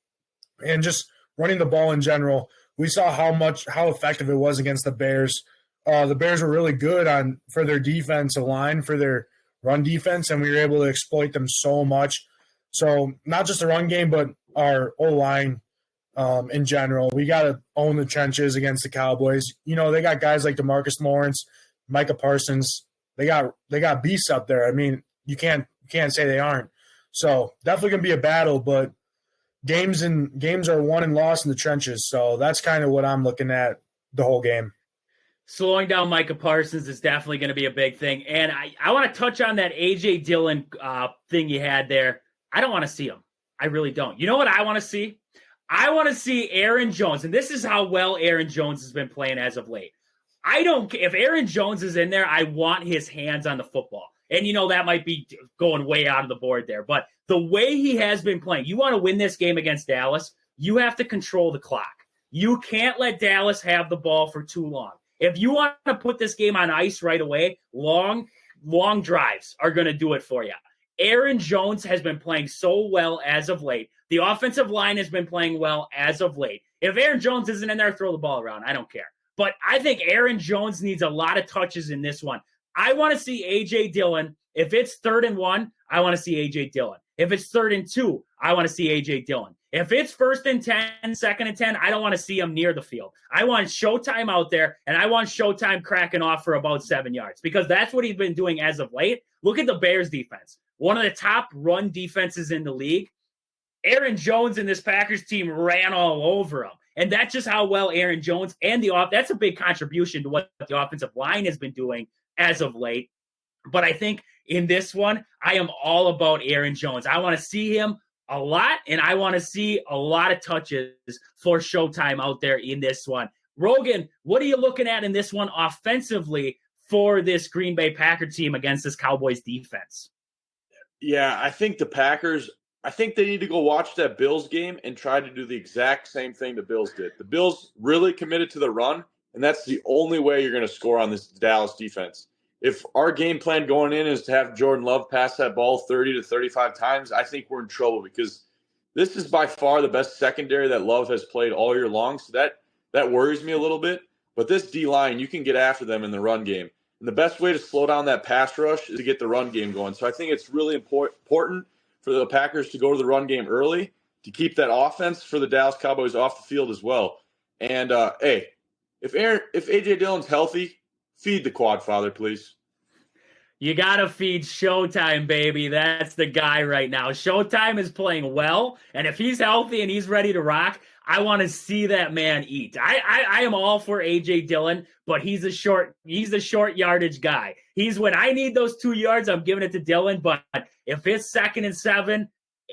S2: and just running the ball in general. We saw how effective it was against the Bears. The Bears were really good for their defensive line, for their run defense, and we were able to exploit them so much. So not just the run game, but our O-line in general. We got to own the trenches against the Cowboys. They got guys like DeMarcus Lawrence, Micah Parsons. They got beasts up there. You can't say they aren't. So definitely going to be a battle, but games are won and lost in the trenches. So that's kind of what I'm looking at the whole game.
S1: Slowing down Micah Parsons is definitely going to be a big thing. And I want to touch on that A.J. Dillon thing you had there. I don't want to see him. I really don't. You know what I want to see? I want to see Aaron Jones, and this is how well Aaron Jones has been playing as of late. I don't if Aaron Jones is in there, I want his hands on the football. And, that might be going way out of the board there. But the way he has been playing, you want to win this game against Dallas, you have to control the clock. You can't let Dallas have the ball for too long. If you want to put this game on ice right away, long drives are going to do it for you. Aaron Jones has been playing so well as of late. The offensive line has been playing well as of late. If Aaron Jones isn't in there, throw the ball around. I don't care. But I think Aaron Jones needs a lot of touches in this one. I want to see A.J. Dillon. If it's 3rd and 1, I want to see A.J. Dillon. If it's 3rd and 2, I want to see A.J. Dillon. If it's 1st and 10, 2nd and 10, I don't want to see him near the field. I want Showtime out there, and I want Showtime cracking off for about 7 yards because that's what he's been doing as of late. Look at the Bears defense. One of the top run defenses in the league. Aaron Jones and this Packers team ran all over him. And that's just how well Aaron Jones and that's a big contribution to what the offensive line has been doing as of late. But I think in this one, I am all about Aaron Jones. I want to see him a lot, and I want to see a lot of touches for Showtime out there in this one. Rogan, what are you looking at in this one offensively for this Green Bay Packer team against this Cowboys defense?
S3: Yeah, I think the Packers, I think they need to go watch that Bills game and try to do the exact same thing the Bills did. The Bills really committed to the run, and that's the only way you're going to score on this Dallas defense. If our game plan going in is to have Jordan Love pass that ball 30 to 35 times, I think we're in trouble because this is by far the best secondary that Love has played all year long. So that worries me a little bit. But this D-line, you can get after them in the run game. And the best way to slow down that pass rush is to get the run game going. So I think it's really important for the Packers to go to the run game early to keep that offense for the Dallas Cowboys off the field as well. And, hey, if A.J. Dillon's healthy, feed the quad father, please.
S1: You got to feed Showtime, baby. That's the guy right now. Showtime is playing well, and if he's healthy and he's ready to rock, I want to see that man eat. I am all for A.J. Dillon, but he's a short yardage guy. He's when I need those 2 yards, I'm giving it to Dillon, but if it's 2nd and 7,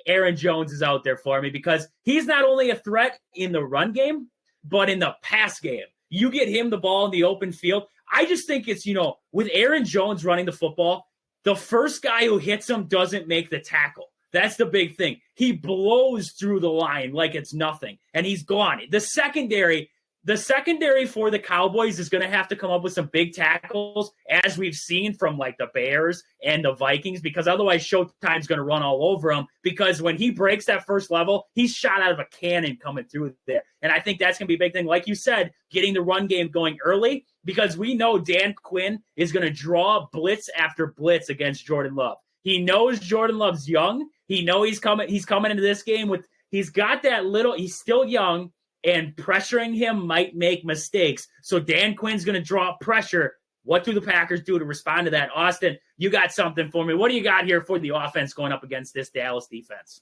S1: Aaron Jones is out there for me because he's not only a threat in the run game, but in the pass game. You get him the ball in the open field. I just think it's, with Aaron Jones running the football, the first guy who hits him doesn't make the tackle. That's the big thing. He blows through the line like it's nothing, and he's gone. The secondary for the Cowboys is going to have to come up with some big tackles, as we've seen from like the Bears and the Vikings, because otherwise Showtime's going to run all over him because when he breaks that first level, he's shot out of a cannon coming through there. And I think that's going to be a big thing. Like you said, getting the run game going early because we know Dan Quinn is going to draw blitz after blitz against Jordan Love. He knows Jordan Love's young. He knows he's coming into this game with he's got that little, he's still young, and pressuring him might make mistakes. So Dan Quinn's going to draw pressure. What do the Packers do to respond to that? Austin, you got something for me. What do you got here for the offense going up against this Dallas defense?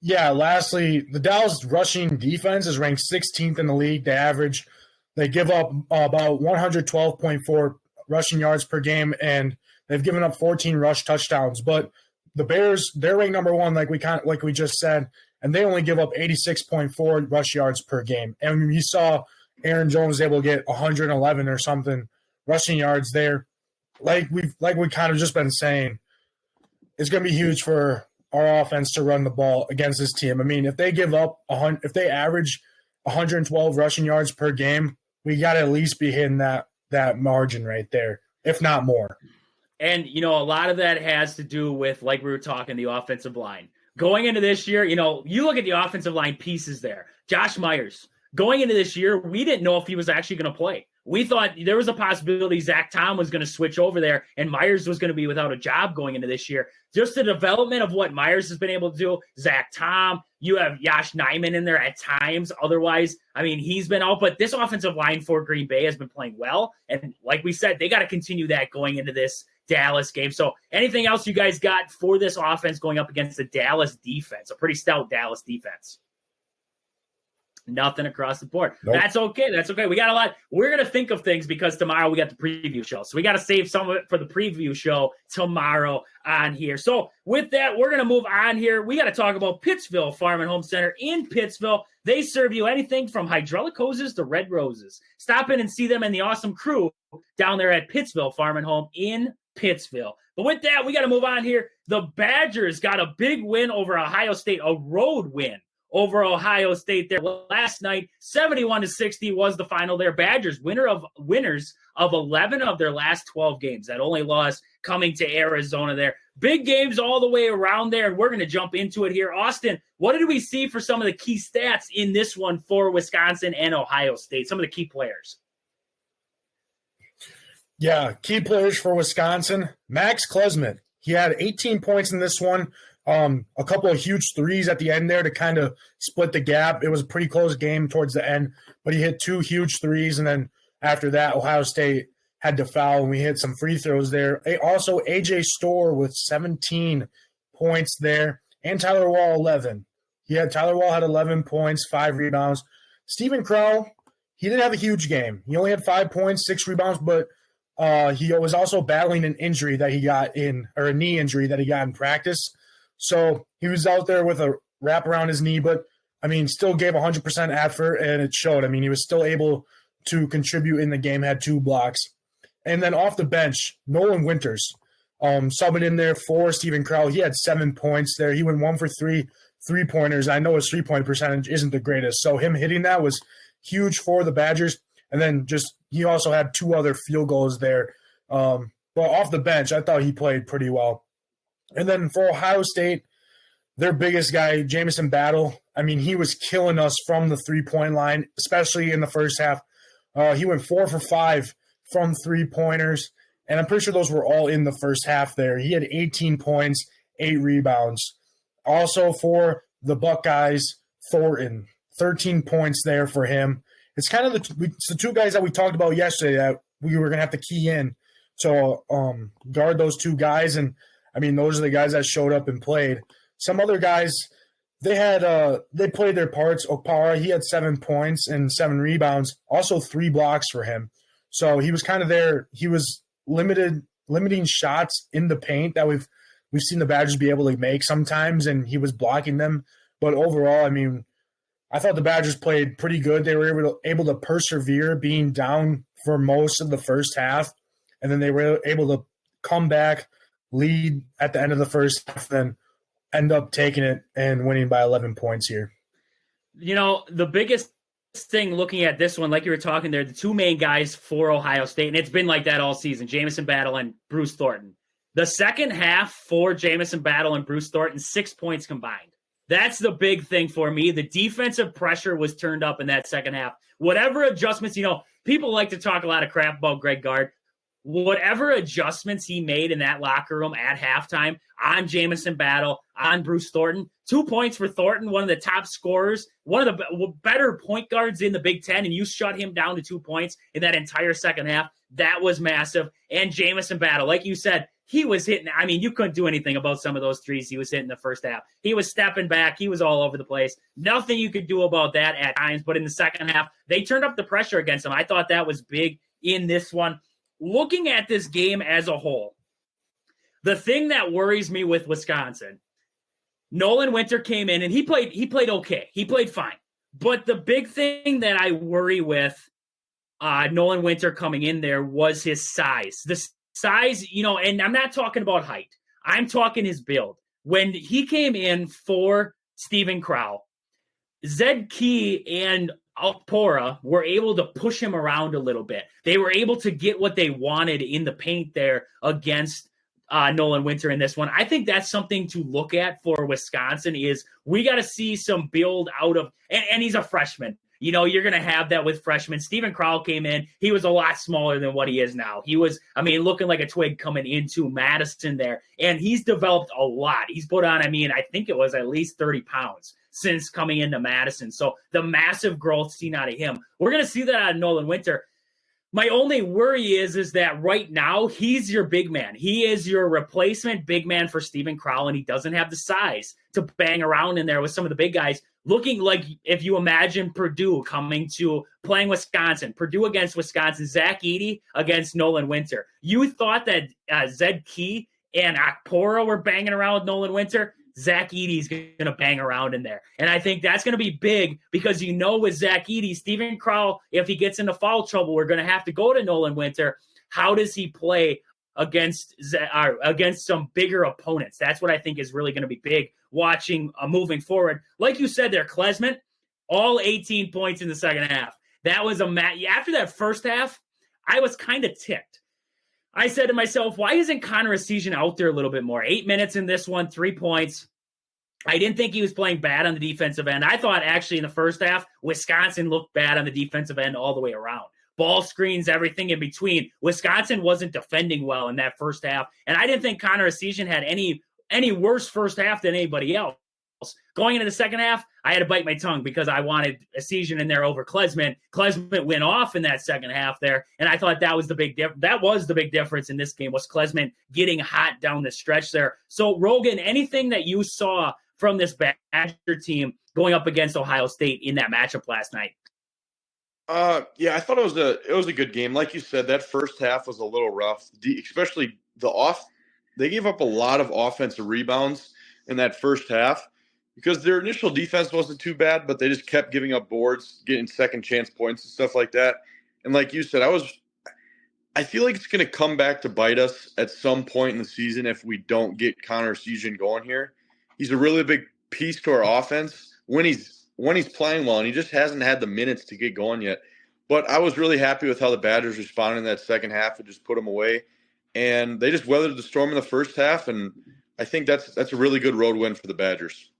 S2: Yeah, lastly, the Dallas rushing defense is ranked 16th in the league. They give up about 112.4 rushing yards per game, and they've given up 14 rush touchdowns. But the Bears, they're ranked number 1, like we just said, and they only give up 86.4 rush yards per game. And you saw Aaron Jones was able to get 111 or something rushing yards there. Like we kind of just been saying, it's going to be huge for our offense to run the ball against this team. I mean, if they average 112 rushing yards per game, we got to at least be hitting that margin right there, if not more.
S1: And, a lot of that has to do with, like we were talking, the offensive line. Going into this year, you look at the offensive line pieces there. Josh Myers, going into this year, we didn't know if he was actually going to play. We thought there was a possibility Zach Tom was going to switch over there and Myers was going to be without a job going into this year. Just the development of what Myers has been able to do, Zach Tom, you have Josh Nijman in there at times. Otherwise, he's been out. But this offensive line for Green Bay has been playing well. And like we said, they got to continue that going into this Dallas game. So anything else you guys got for this offense going up against the Dallas defense, a pretty stout Dallas defense? Nothing across the board.
S2: Nope.
S1: That's okay. That's okay. We got a lot. We're going to think of things because tomorrow we got the preview show. So we got to save some of it for the preview show tomorrow on here. So with that, we're going to move on here. We got to talk about Pittsville Farm and Home Center in Pittsville. They serve you anything from hydraulic hoses to red roses. Stop in and see them and the awesome crew down there at Pittsville Farm and Home in Pittsville. But with that, we got to move on here. The Badgers got a big win over Ohio State, a road win over Ohio State there last night. 71-60 was the final there. Badgers, winners of 11 of their last 12 games. That only loss coming to Arizona there. Big games all the way around there, and we're going to jump into it here. Austin, what did we see for some of the key stats in this one for Wisconsin and Ohio State? Some of the key players.
S2: Yeah, key players for Wisconsin. Max Klesmit. He had 18 points in this one. A couple of huge threes at the end there to kind of split the gap. It was a pretty close game towards the end, but he hit 2 huge threes, and then after that, Ohio State had to foul, and we hit some free throws there. Also, A.J. Storr with 17 points there, and Tyler Wall 11. Tyler Wall had 11 points, 5 rebounds. Stephen Crow, he didn't have a huge game. He only had 5 points, 6 rebounds, but he was also battling an injury that he got a knee injury that he got in practice. So he was out there with a wrap around his knee, but, I mean, still gave 100% effort, and it showed. I mean, he was still able to contribute in the game, had 2 blocks. And then off the bench, Nolan Winters, subbing in there for Stephen Crow. He had 7 points there. He went 1 for 3 3-pointers. I know his 3-point percentage isn't the greatest, so him hitting that was huge for the Badgers. And then he also had 2 other field goals there. But off the bench, I thought he played pretty well. And then for Ohio State, their biggest guy, Jamison Battle, I mean, he was killing us from the 3-point line, especially in the first half. He went 4 for 5 from 3-pointers, and I'm pretty sure those were all in the first half there. He had 18 points, 8 rebounds. Also for the Buckeyes, Thornton, 13 points there for him. It's kind of the 2 guys that we talked about yesterday that we were going to have to key in to guard those 2 guys, and I mean, those are the guys that showed up and played. Some other guys, they played their parts. Okpara, he had 7 points and 7 rebounds, also 3 blocks for him. So he was kind of there. He was limiting shots in the paint that we've seen the Badgers be able to make sometimes, and he was blocking them. But overall, I mean, I thought the Badgers played pretty good. They were able to persevere being down for most of the first half, and then they were able to come back, lead at the end of the first half, then end up taking it and winning by 11 points here.
S1: You know, the biggest thing looking at this one, like you were talking there, the 2 main guys for Ohio State, and it's been like that all season, Jamison Battle and Bruce Thornton. The second half for Jamison Battle and Bruce Thornton, 6 points combined. That's the big thing for me. The defensive pressure was turned up in that second half. Whatever adjustments, people like to talk a lot of crap about Greg Gard. Whatever adjustments he made in that locker room at halftime on Jamison Battle, on Bruce Thornton, 2 points for Thornton, one of the top scorers, one of the better point guards in the Big Ten, and you shut him down to 2 points in that entire second half. That was massive. And Jamison Battle, like you said, he was hitting. I mean, you couldn't do anything about some of those threes he was hitting the first half. He was stepping back. He was all over the place. Nothing you could do about that at times. But in the second half, they turned up the pressure against him. I thought that was big in this one. Looking at this game as a whole, the thing that worries me with Wisconsin, Nolan Winter came in and he played okay. He played fine. But the big thing that I worry with Nolan Winter coming in there was his size. The size, and I'm not talking about height. I'm talking his build. When he came in for Stephen Crow, Zed Key and Alpora were able to push him around a little bit. They were able to get what they wanted in the paint there against Nolan Winter in this one. I think that's something to look at for Wisconsin is we got to see some build out of, and he's a freshman. You're going to have that with freshmen. Stephen Crow came in. He was a lot smaller than what he is now. He was, looking like a twig coming into Madison there. And he's developed a lot. He's put on, I think it was at least 30 pounds since coming into Madison. So the massive growth seen out of him. We're going to see that out of Nolan Winter. My only worry is that right now he's your big man. He is your replacement big man for Steven Crowl, and he doesn't have the size to bang around in there with some of the big guys. Looking like if you imagine Purdue coming to playing Wisconsin, Purdue against Wisconsin, Zach Edey against Nolan Winter. You thought that Zed Key and Okporo were banging around with Nolan Winter. Zach Edey's going to bang around in there. And I think that's going to be big because with Zach Edey, Steven Crowl, if he gets into foul trouble, we're going to have to go to Nolan Winter. How does he play against some bigger opponents? That's what I think is really going to be big watching moving forward. Like you said there, Klesmit, all 18 points in the second half. That was a match. After that first half, I was kind of ticked. I said to myself, why isn't Connor Essegian out there a little bit more? 8 minutes in this one, 3 points. I didn't think he was playing bad on the defensive end. I thought actually in the first half, Wisconsin looked bad on the defensive end all the way around. Ball screens, everything in between. Wisconsin wasn't defending well in that first half. And I didn't think Connor Essegian had any worse first half than anybody else. Going into the second half, I had to bite my tongue because I wanted Essegian in there over Klesmit. Klesmit went off in that second half there, and I thought that was the big difference in this game was Klesmit getting hot down the stretch there. So, Rogan, anything that you saw from this Badger team going up against Ohio State in that matchup last night?
S3: Yeah, I thought it was a good game. Like you said, that first half was a little rough, especially they gave up a lot of offensive rebounds in that first half. Because their initial defense wasn't too bad, but they just kept giving up boards, getting second chance points and stuff like that. And like you said, I feel like it's going to come back to bite us at some point in the season if we don't get Connor Essegian going here. He's a really big piece to our offense when he's playing well, and he just hasn't had the minutes to get going yet. But I was really happy with how the Badgers responded in that second half and just put them away. And they just weathered the storm in the first half, and I think that's a really good road win for the Badgers.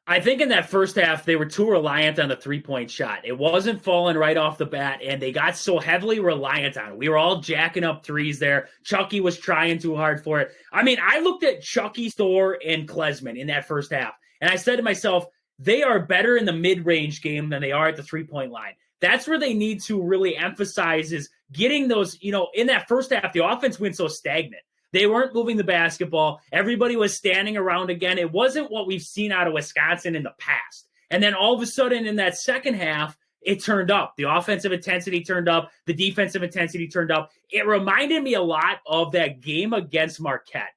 S1: I think in that first half, they were too reliant on the three-point shot. It wasn't falling right off the bat, and they got so heavily reliant on it. We were all jacking up threes there. Chucky was trying too hard for it. I mean, I looked at Chucky, Thor, and Klesmit in that first half, and I said to myself, they are better in the mid-range game than they are at the three-point line. That's where they need to really emphasize is getting those, in that first half, the offense went so stagnant. They weren't moving the basketball. Everybody was standing around again. It wasn't what we've seen out of Wisconsin in the past. And then all of a sudden in that second half, it turned up. The offensive intensity turned up. The defensive intensity turned up. It reminded me a lot of that game against Marquette.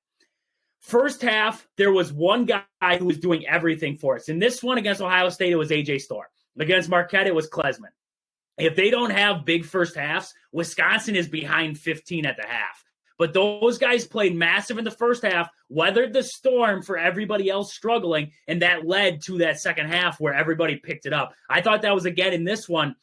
S1: First half, there was one guy who was doing everything for us. In this one against Ohio State, it was A.J. Storr. Against Marquette, it was Klesmit. If they don't have big first halves, Wisconsin is behind 15 at the half. But those guys played massive in the first half, weathered the storm for everybody else struggling, and that led to that second half where everybody picked it up. I thought that was, again, in this one,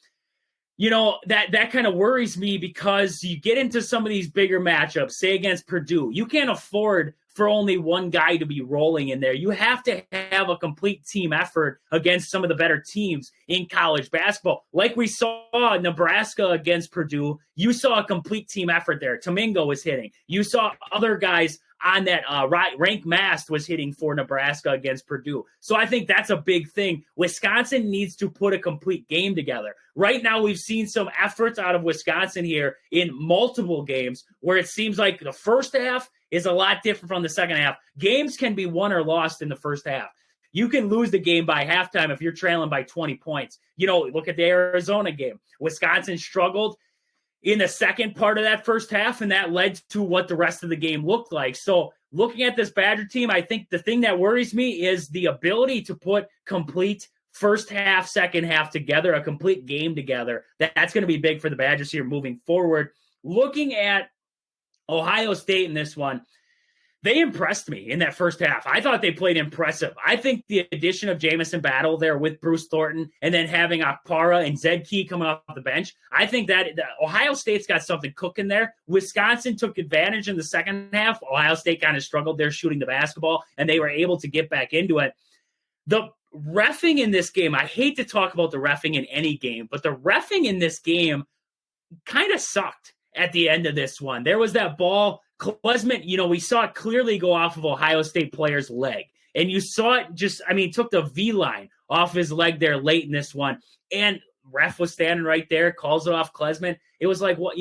S1: that kind of worries me because you get into some of these bigger matchups, say against Purdue. You can't afford for only one guy to be rolling in there. You have to have a complete team effort against some of the better teams in college basketball. Like we saw Nebraska against Purdue, you saw a complete team effort there. Tomingo was hitting. You saw other guys on that rank mast was hitting for Nebraska against Purdue. So I think that's a big thing. Wisconsin needs to put a complete game together. Right now, we've seen some efforts out of Wisconsin here in multiple games where it seems like the first half is a lot different from the second half. Games can be won or lost in the first half. You can lose the game by halftime if you're trailing by 20 points. Look at the Arizona game. Wisconsin struggled in the second part of that first half, and that led to what the rest of the game looked like. So looking at this Badger team, I think the thing that worries me is the ability to put complete first half, second half together, a complete game together. That's going to be big for the Badgers here moving forward. Looking at Ohio State in this one, they impressed me in that first half. I thought they played impressive. I think the addition of Jamison Battle there with Bruce Thornton and then having Okpara and Zed Key coming off the bench, I think that Ohio State's got something cooking there. Wisconsin took advantage in the second half. Ohio State kind of struggled there shooting the basketball, and they were able to get back into it. The reffing in this game, I hate to talk about the reffing in any game, but the reffing in this game kind of sucked at the end of this one. There was that ball. Klesmit, we saw it clearly go off of Ohio State player's leg. And you saw it took the V line off his leg there late in this one. And ref was standing right there, calls it off Klesman. It was like, what,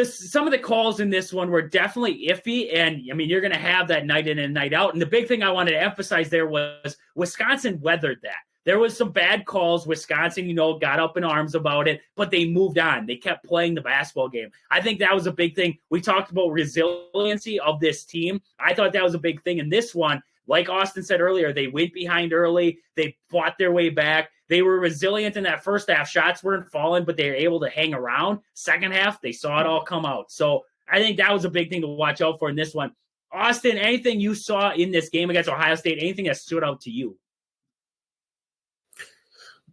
S1: some of the calls in this one were definitely iffy. And I mean, you're going to have that night in and night out. And the big thing I wanted to emphasize there was Wisconsin weathered that. There was some bad calls. Wisconsin, got up in arms about it, but they moved on. They kept playing the basketball game. I think that was a big thing. We talked about resiliency of this team. I thought that was a big thing in this one. Like Austin said earlier, they went behind early. They fought their way back. They were resilient in that first half. Shots weren't falling, but they were able to hang around. Second half, they saw it all come out. So I think that was a big thing to watch out for in this one. Austin, anything you saw in this game against Ohio State, anything that stood out to you?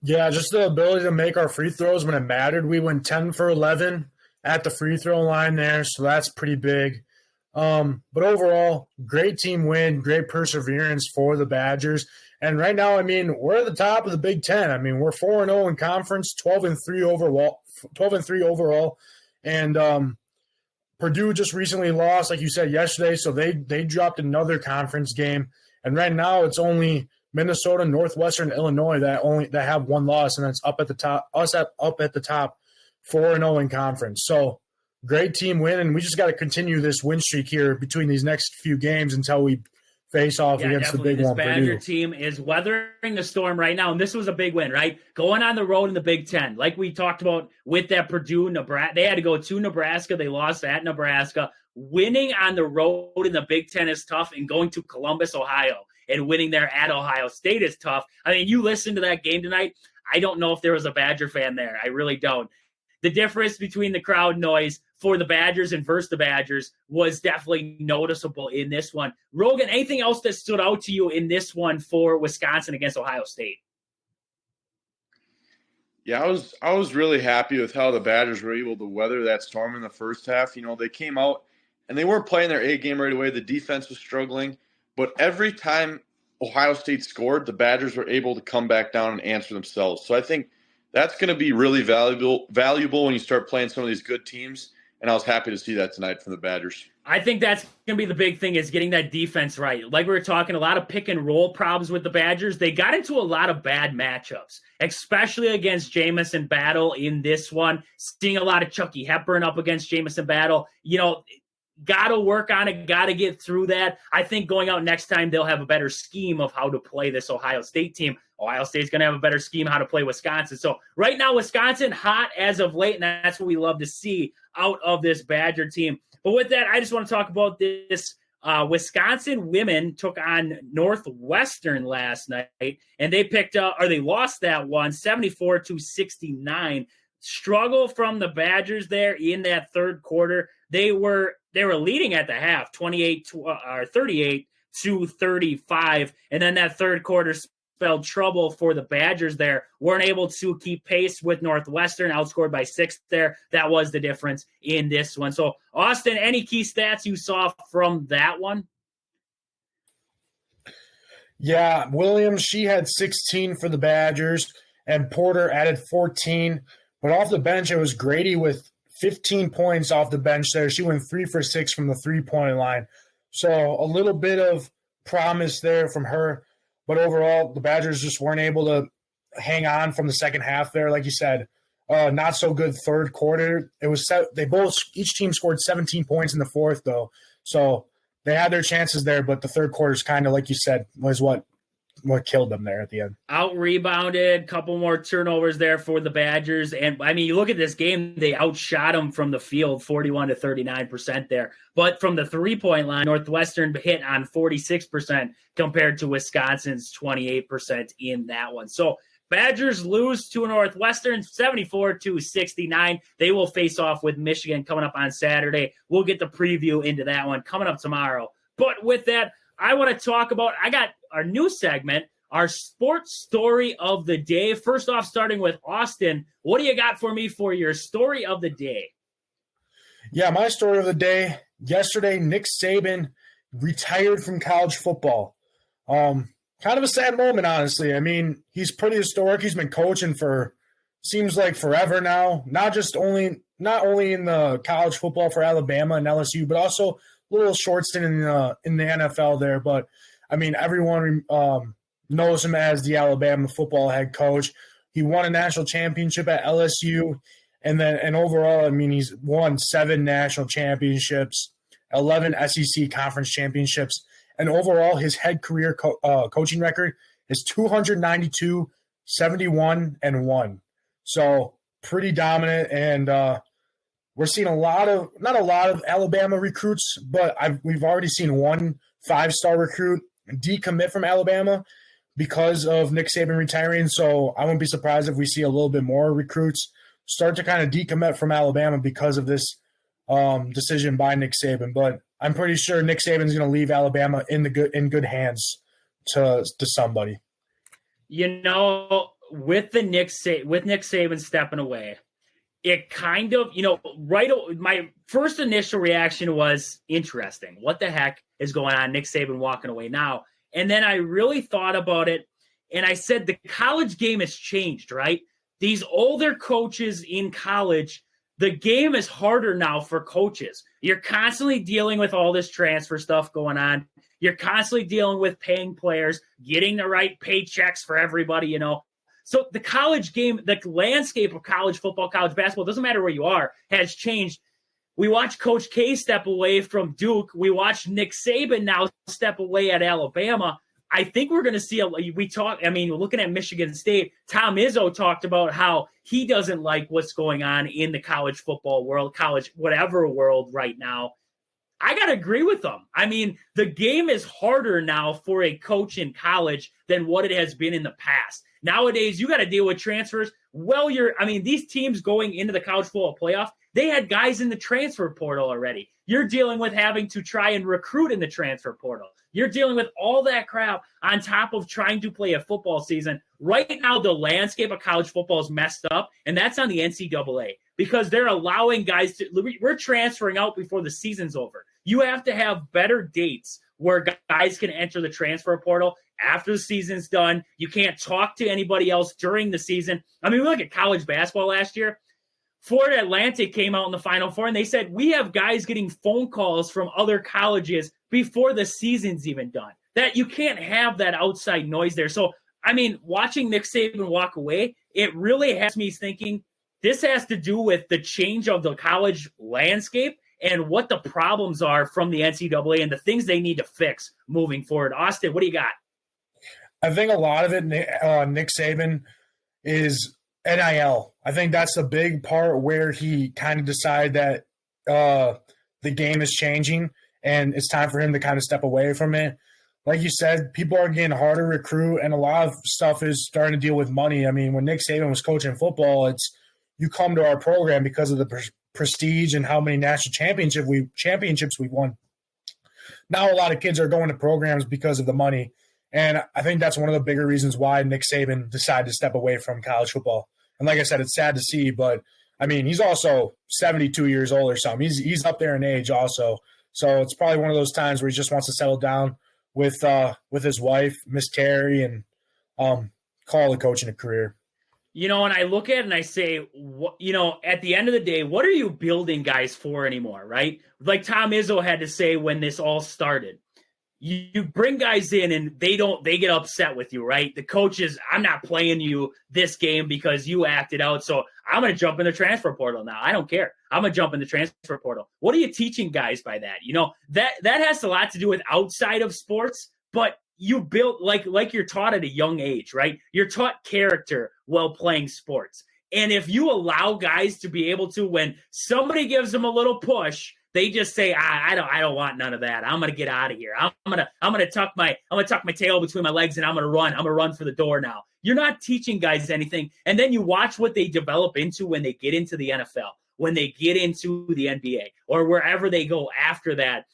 S2: Yeah, just the ability to make our free throws when it mattered. We went 10 for 11 at the free throw line there, so that's pretty big. But overall, great team win, great perseverance for the Badgers. And right now, I mean, we're at the top of the Big Ten. I mean, we're 4-0 in conference, 12-3 overall. And Purdue just recently lost, like you said, yesterday, so they dropped another conference game. And right now, it's only Minnesota, Northwestern, Illinois that have one loss, and that's up at the top. Us up at the top, 4-0 in conference. So great team win, and we just got to continue this win streak here between these next few games until we face off against
S1: definitely.
S2: the big one.
S1: This Badger
S2: Purdue
S1: team is weathering the storm right now, and this was a big win, right? Going on the road in the Big Ten, like we talked about with that Purdue, Nebraska. They had to go to Nebraska. They lost at Nebraska. Winning on the road in the Big Ten is tough, and going to Columbus, Ohio, and winning there at Ohio State is tough. I mean, you listened to that game tonight. I don't know if there was a Badger fan there. I really don't. The difference between the crowd noise for the Badgers and versus the Badgers was definitely noticeable in this one. Rogan, anything else that stood out to you in this one for Wisconsin against Ohio State?
S3: Yeah, I was really happy with how the Badgers were able to weather that storm in the first half. They came out and they weren't playing their A game right away. The defense was struggling. But every time Ohio State scored, the Badgers were able to come back down and answer themselves. So I think that's going to be really valuable when you start playing some of these good teams. And I was happy to see that tonight from the Badgers.
S1: I think that's going to be the big thing, is getting that defense right. Like we were talking, a lot of pick and roll problems with the Badgers. They got into a lot of bad matchups, especially against Jamison Battle in this one. Seeing a lot of Chucky Hepburn up against Jamison Battle. Got to work on it, got to get through that. I think going out next time, they'll have a better scheme of how to play this Ohio State team. Ohio State's going to have a better scheme how to play Wisconsin. So right now, Wisconsin hot as of late, and that's what we love to see out of this Badger team. But with that, I just want to talk about this. Wisconsin women took on Northwestern last night, and they they lost that one 74-69. Struggle from the Badgers there in that third quarter. They were leading at the half, 38-35, and then that third quarter spelled trouble for the Badgers there. Weren't able to keep pace with Northwestern, outscored by 6 there. That was the difference in this one. So, Austin, any key stats you saw from that one?
S2: Yeah, Williams, she had 16 for the Badgers, and Porter added 14. But off the bench, it was Grady with 15 points off the bench there. She went 3 for 6 from the three-point line. So a little bit of promise there from her. But overall, the Badgers just weren't able to hang on from the second half there. Like you said, not so good third quarter. It was each team scored 17 points in the fourth, though. So they had their chances there, but the third quarter is kind of, like you said, was what killed them there at the end.
S1: Out-rebounded, couple more turnovers there for the Badgers. And, I mean, you look at this game, they outshot them from the field 41-39% there. But from the three-point line, Northwestern hit on 46% compared to Wisconsin's 28% in that one. So Badgers lose to Northwestern 74-69. They will face off with Michigan coming up on Saturday. We'll get the preview into that one coming up tomorrow. But with that, I want to talk about – I got our new segment, our sports story of the day. First off, starting with Austin, what do you got for me for your story of the day?
S2: Yeah, my story of the day, yesterday, Nick Saban retired from college football. Kind of a sad moment, honestly. I mean, he's pretty historic. He's been coaching for seems like forever now, not only in the college football for Alabama and LSU, but also little short stint in the NFL there, but I mean everyone knows him as the Alabama football head coach. He won a national championship at LSU. And overall, I mean, he's won 7 national championships, 11 SEC conference championships. And overall, his head career coaching record is 292, 71, and 1. So pretty dominant. And we're seeing not a lot of Alabama recruits, but we've already seen one 5-star recruit decommit from Alabama because of Nick Saban retiring. So I wouldn't be surprised if we see a little bit more recruits start to kind of decommit from Alabama because of this decision by Nick Saban. But I'm pretty sure Nick Saban's going to leave Alabama in good hands to somebody.
S1: You know, with Nick Saban stepping away, it kind of, my first initial reaction was interesting. What the heck is going on? Nick Saban walking away now. And then I really thought about it, and I said the college game has changed, right? These older coaches in college, the game is harder now for coaches. You're constantly dealing with all this transfer stuff going on. You're constantly dealing with paying players, getting the right paychecks for everybody, So the college game, the landscape of college football, college basketball, doesn't matter where you are, has changed. We watched Coach K step away from Duke. We watched Nick Saban now step away at Alabama. I think we're going to see looking at Michigan State, Tom Izzo talked about how he doesn't like what's going on in the college football world, college whatever world right now. I got to agree with them. I mean, the game is harder now for a coach in college than what it has been in the past. Nowadays, you got to deal with transfers. These teams going into the college football playoff, they had guys in the transfer portal already. You're dealing with having to try and recruit in the transfer portal. You're dealing with all that crap on top of trying to play a football season. Right now, the landscape of college football is messed up, and that's on the NCAA because they're allowing guys we're transferring out before the season's over. You have to have better dates where guys can enter the transfer portal after the season's done. You can't talk to anybody else during the season. I mean, we look at college basketball last year. Florida Atlantic came out in the Final Four, and they said, we have guys getting phone calls from other colleges before the season's even done. That you can't have that outside noise there. So, I mean, watching Nick Saban walk away, it really has me thinking this has to do with the change of the college landscape and what the problems are from the NCAA and the things they need to fix moving forward. Austin, what do you got?
S2: I think a lot of it, Nick Saban, is NIL. I think that's a big part where he kind of decided that the game is changing and it's time for him to kind of step away from it. Like you said, people are getting harder to recruit, and a lot of stuff is starting to deal with money. I mean, when Nick Saban was coaching football, it's you come to our program because of the prestige and how many national championships we won. Now a lot of kids are going to programs because of the money. And I think that's one of the bigger reasons why Nick Saban decided to step away from college football. And like I said, it's sad to see, but I mean, he's also 72 years old or something. He's up there in age also. So it's probably one of those times where he just wants to settle down with his wife, Miss Terry, and call it coaching a career.
S1: And I look at it and I say, at the end of the day, what are you building guys for anymore, right? Like Tom Izzo had to say when this all started. You bring guys in and they get upset with you, right? The coaches, I'm not playing you this game because you acted out. So I'm going to jump in the transfer portal now. I don't care. I'm going to jump in the transfer portal. What are you teaching guys by that? That has a lot to do with outside of sports, but you built like you're taught at a young age, right? You're taught character while playing sports. And if you allow guys to be able to, when somebody gives them a little push, they just say, I don't want none of that. I'm gonna get out of here. I'm gonna tuck my tail between my legs and I'm gonna run. I'm gonna run for the door now. You're not teaching guys anything. And then you watch what they develop into when they get into the NFL, when they get into the NBA, or wherever they go after that.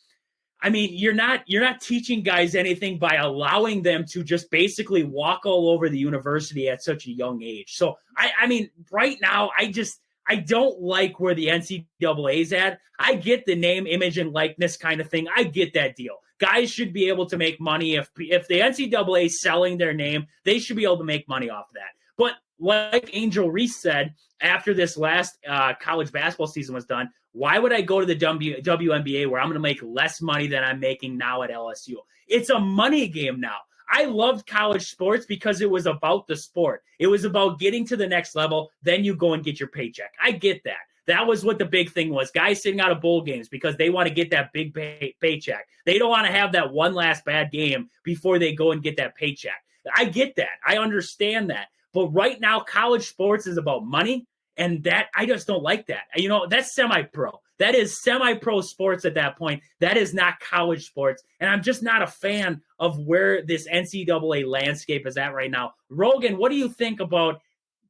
S1: I mean, you're not teaching guys anything by allowing them to just basically walk all over the university at such a young age. So I mean, right now, I don't like where the NCAA is at. I get the name, image, and likeness kind of thing. I get that deal. Guys should be able to make money. If the NCAA is selling their name, they should be able to make money off of that. But like Angel Reese said, after this last college basketball season was done, why would I go to the WNBA where I'm going to make less money than I'm making now at LSU? It's a money game now. I loved college sports because it was about the sport. It was about getting to the next level. Then you go and get your paycheck. I get that. That was what the big thing was. Guys sitting out of bowl games because they want to get that big paycheck. They don't want to have that one last bad game before they go and get that paycheck. I get that. I understand that. But right now, college sports is about money, and that I just don't like that. That's semi-pro. That is semi-pro sports at that point. That is not college sports. And I'm just not a fan of where this NCAA landscape is at right now. Rogan, what do you think about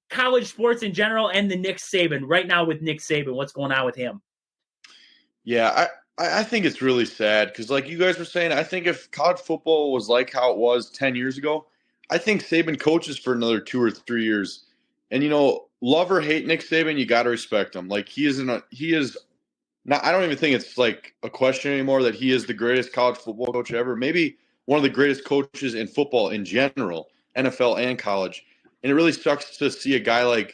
S1: college sports in general and the Nick Saban right now with Nick Saban? What's going on with him?
S3: Yeah, I think it's really sad because, like you guys were saying, I think if college football was like how it was 10 years ago, I think Saban coaches for another 2 or 3 years. And, love or hate Nick Saban, you got to respect him. Like, he is not, I don't even think it's like a question anymore that he is the greatest college football coach ever. Maybe one of the greatest coaches in football in general, NFL and college. And it really sucks to see a guy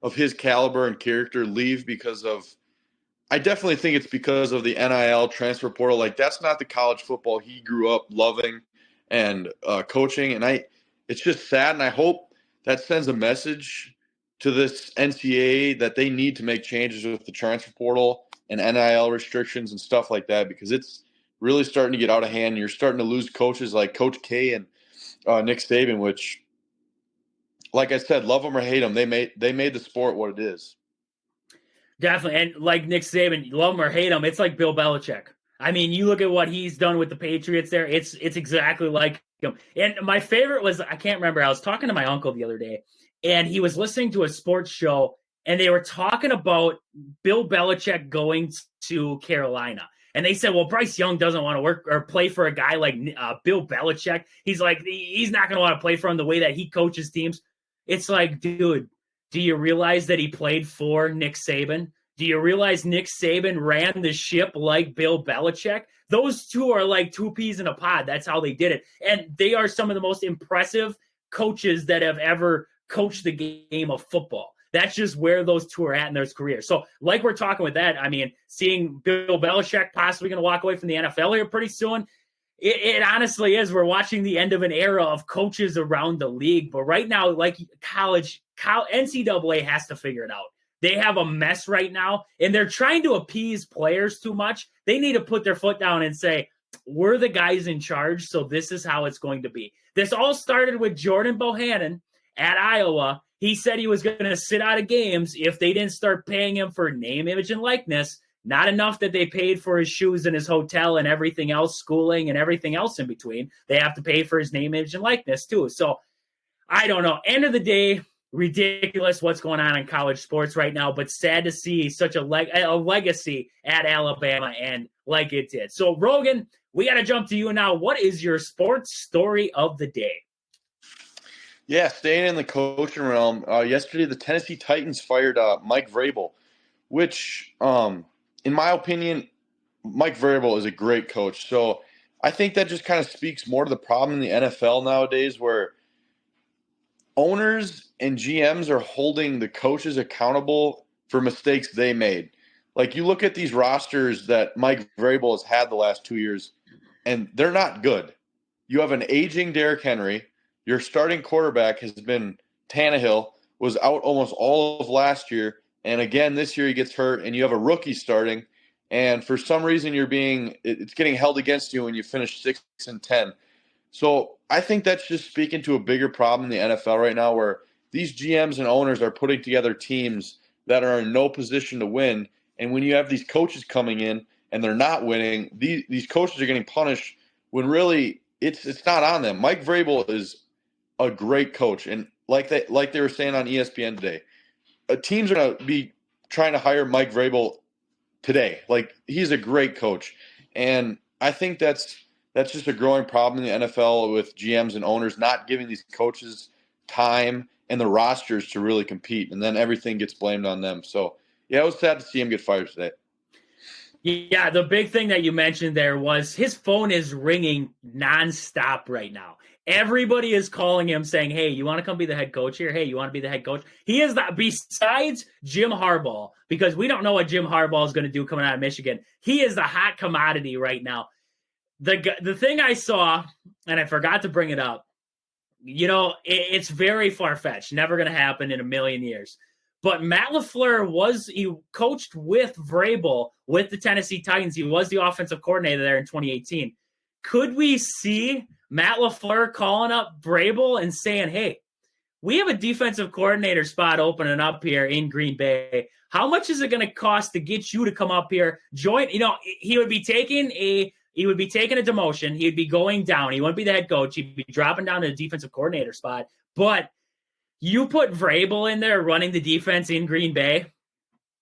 S3: of his caliber and character leave because of – I definitely think it's because of the NIL transfer portal. Like, that's not the college football he grew up loving and coaching. And it's just sad, and I hope that sends a message to this NCAA that they need to make changes with the transfer portal and NIL restrictions and stuff like that because it's really starting to get out of hand. And you're starting to lose coaches like Coach K and Nick Saban, which – like I said, love them or hate them, they made the sport what it is.
S1: Definitely. And like Nick Saban, love him or hate him, it's like Bill Belichick. I mean, you look at what he's done with the Patriots there, it's exactly like him. And my favorite was, I can't remember, I was talking to my uncle the other day, and he was listening to a sports show, and they were talking about Bill Belichick going to Carolina. And they said, well, Bryce Young doesn't want to work or play for a guy like Bill Belichick. He's like, he's not going to want to play for him the way that he coaches teams. It's like, dude, do you realize that he played for Nick Saban? Do you realize Nick Saban ran the ship like Bill Belichick? Those two are like two peas in a pod. That's how they did it. And they are some of the most impressive coaches that have ever coached the game of football. That's just where those two are at in their career. So like we're talking with that, I mean, seeing Bill Belichick possibly going to walk away from the NFL here pretty soon, it honestly is. We're watching the end of an era of coaches around the league. But right now, like NCAA has to figure it out. They have a mess right now, and they're trying to appease players too much. They need to put their foot down and say, we're the guys in charge, so this is how it's going to be. This all started with Jordan Bohannon at Iowa. He said he was going to sit out of games if they didn't start paying him for name, image, and likeness. Not enough that they paid for his shoes and his hotel and everything else, schooling and everything else in between. They have to pay for his name, image, and likeness too. So I don't know. End of the day, ridiculous what's going on in college sports right now, but sad to see such a legacy at Alabama and like it did. So Rogan, we got to jump to you now. What is your sports story of the day?
S3: Yeah, staying in the coaching realm, yesterday the Tennessee Titans fired Mike Vrabel, which in my opinion, Mike Vrabel is a great coach. So I think that just kind of speaks more to the problem in the NFL nowadays where owners and GMs are holding the coaches accountable for mistakes they made. Like, you look at these rosters that Mike Vrabel has had the last 2 years, and they're not good. You have an aging Derrick Henry. Your starting quarterback has been Tannehill, was out almost all of last year. And again, this year he gets hurt, and you have a rookie starting. And for some reason, it's getting held against you when you finish 6-10. So I think that's just speaking to a bigger problem in the NFL right now, where these GMs and owners are putting together teams that are in no position to win. And when you have these coaches coming in and they're not winning, these coaches are getting punished when really it's not on them. Mike Vrabel is a great coach, and like they were saying on ESPN today, teams are going to be trying to hire Mike Vrabel today. Like, he's a great coach, and I think that's just a growing problem in the NFL with GMs and owners not giving these coaches time and the rosters to really compete, and then everything gets blamed on them. So, yeah, it was sad to see him get fired today.
S1: Yeah, the big thing that you mentioned there was his phone is ringing nonstop right now. Everybody is calling him saying, hey, you want to come be the head coach here? Hey, you want to be the head coach? He is that, besides Jim Harbaugh, because we don't know what Jim Harbaugh is going to do coming out of Michigan. He is the hot commodity right now. The thing I saw, and I forgot to bring it up, It's very far-fetched. Never going to happen in a million years. But Matt LaFleur he coached with Vrabel with the Tennessee Titans. He was the offensive coordinator there in 2018. Could we see Matt LaFleur calling up Vrabel and saying, hey, we have a defensive coordinator spot opening up here in Green Bay. How much is it going to cost to get you to come up here, join? He would be taking a demotion. He'd be going down. He wouldn't be the head coach. He'd be dropping down to the defensive coordinator spot. But you put Vrabel in there running the defense in Green Bay.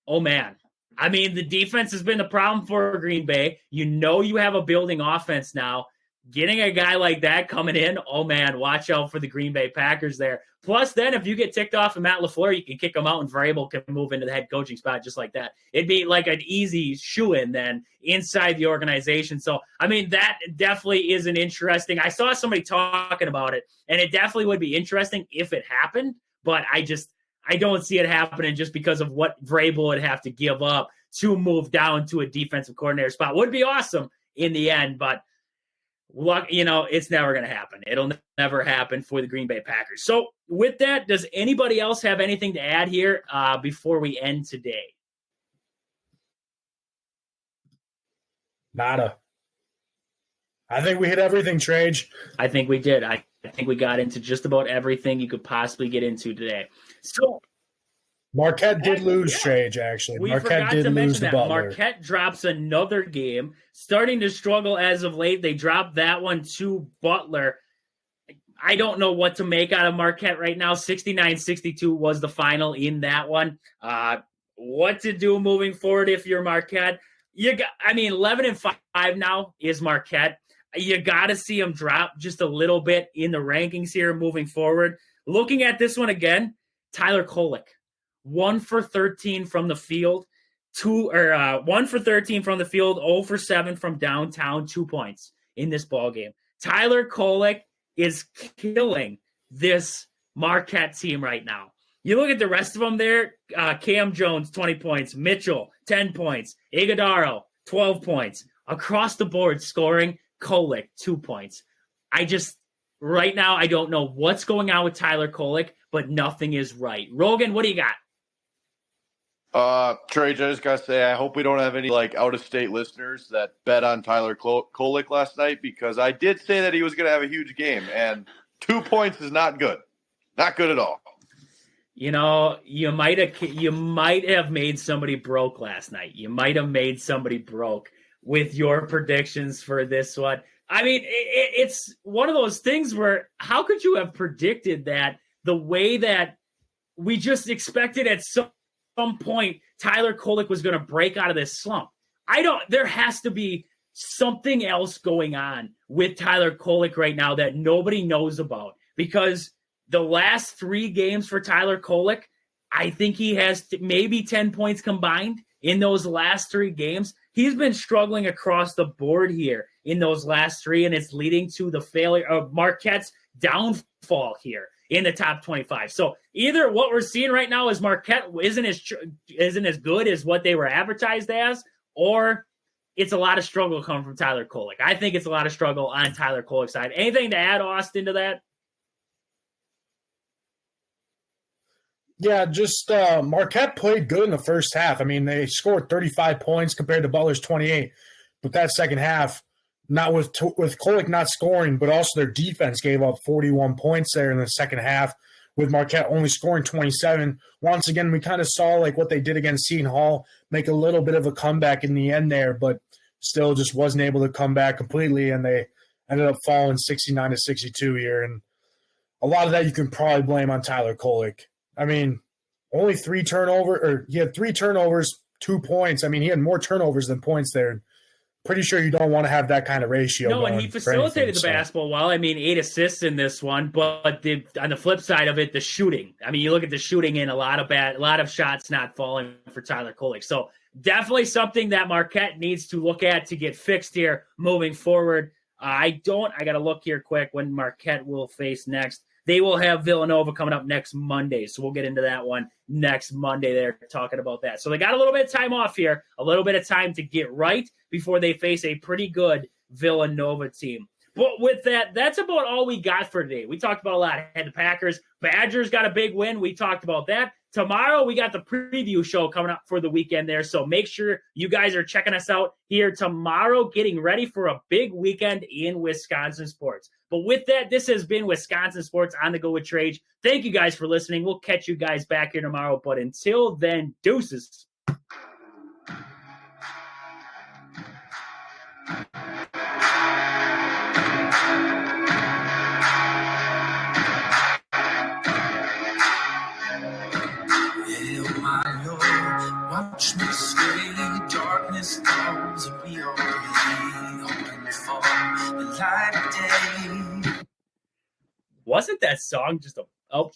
S1: Oh, man. I mean, the defense has been the problem for Green Bay. You have a building offense now. Getting a guy like that coming in, oh, man, watch out for the Green Bay Packers there. Plus, then, if you get ticked off of Matt LaFleur, you can kick him out and Vrabel can move into the head coaching spot just like that. It'd be like an easy shoo-in then inside the organization. So, I mean, that definitely is an interesting – I saw somebody talking about it, and it definitely would be interesting if it happened, but I don't see it happening just because of what Vrabel would have to give up to move down to a defensive coordinator spot. Would be awesome in the end, but – it's never going to happen. It'll never happen for the Green Bay Packers. So with that, does anybody else have anything to add here before we end today?
S2: Nada. I think we hit everything, Trage.
S1: I think we did. I think we got into just about everything you could possibly get into today. So
S2: Marquette did lose, Trage, actually.
S1: We
S2: Marquette
S1: forgot
S2: did
S1: to
S2: lose
S1: mention
S2: the
S1: that.
S2: Butler.
S1: Marquette drops another game, starting to struggle as of late. They dropped that one to Butler. I don't know what to make out of Marquette right now. 69-62 was the final in that one. What to do moving forward if you're Marquette? 11-5 now is Marquette. You got to see them drop just a little bit in the rankings here moving forward. Looking at this one again, Tyler Kolek. 1 for 13 from the field, 1 for 13 from the field, 0 for 7 from downtown, 2 points in this ball game. Tyler Kolek is killing this Marquette team right now. You look at the rest of them there, Cam Jones, 20 points, Mitchell, 10 points, Iguodaro, 12 points. Across the board scoring, Kolek, 2 points. Right now, I don't know what's going on with Tyler Kolek, but nothing is right. Rogan, what do you got?
S3: Trey, I just gotta say, I hope we don't have any out-of-state listeners that bet on Tyler Kolek last night, because I did say that he was gonna have a huge game, and 2 points is not good, not good at all.
S1: You might have made somebody broke last night. You might have made somebody broke with your predictions for this one. I mean, it's one of those things where how could you have predicted that the way that we just expected at some point Tyler Kolek was going to break out of this slump? There has to be something else going on with Tyler Kolek right now that nobody knows about, because the last 3 games for Tyler Kolek, I think he has maybe 10 points combined in those last 3 games. He's been struggling across the board here in those last 3, and it's leading to the failure of Marquette's downfall here in the top 25. So either what we're seeing right now is Marquette isn't as good as what they were advertised as, or it's a lot of struggle coming from Tyler Kolek. I think it's a lot of struggle on Tyler Kolek's side. Anything to add, Austin, to that?
S2: Yeah, just Marquette played good in the first half. I mean, they scored 35 points compared to Butler's 28. But that second half, not with Kolek not scoring, but also their defense gave up 41 points there in the second half, with Marquette only scoring 27. Once again, we kind of saw what they did against Seton Hall, make a little bit of a comeback in the end there, but still just wasn't able to come back completely, and they ended up falling 69-62 here. And a lot of that you can probably blame on Tyler Kolek. I mean, only 3 turnovers, or he had 3 turnovers, 2 points. I mean, he had more turnovers than points there. Pretty sure you don't want to have that kind of ratio.
S1: No, and he facilitated the basketball well. I mean, 8 assists in this one, but on the flip side of it, the shooting. I mean, you look at the shooting in a lot of shots not falling for Tyler Kolek. So definitely something that Marquette needs to look at to get fixed here moving forward. I got to look here quick when Marquette will face next. They will have Villanova coming up next Monday, so we'll get into that one next Monday. They're talking about that. So they got a little bit of time off here, a little bit of time to get right before they face a pretty good Villanova team. But with that, that's about all we got for today. We talked about a lot. Had the Packers. Badgers got a big win. We talked about that. Tomorrow, we got the preview show coming up for the weekend there. So make sure you guys are checking us out here tomorrow, getting ready for a big weekend in Wisconsin sports. But with that, this has been Wisconsin Sports on the Go with Trage. Thank you guys for listening. We'll catch you guys back here tomorrow. But until then, deuces.
S4: Watch me sway, darkness falls, and we all pray, open for the light of day.
S1: Wasn't that song just a... Oh,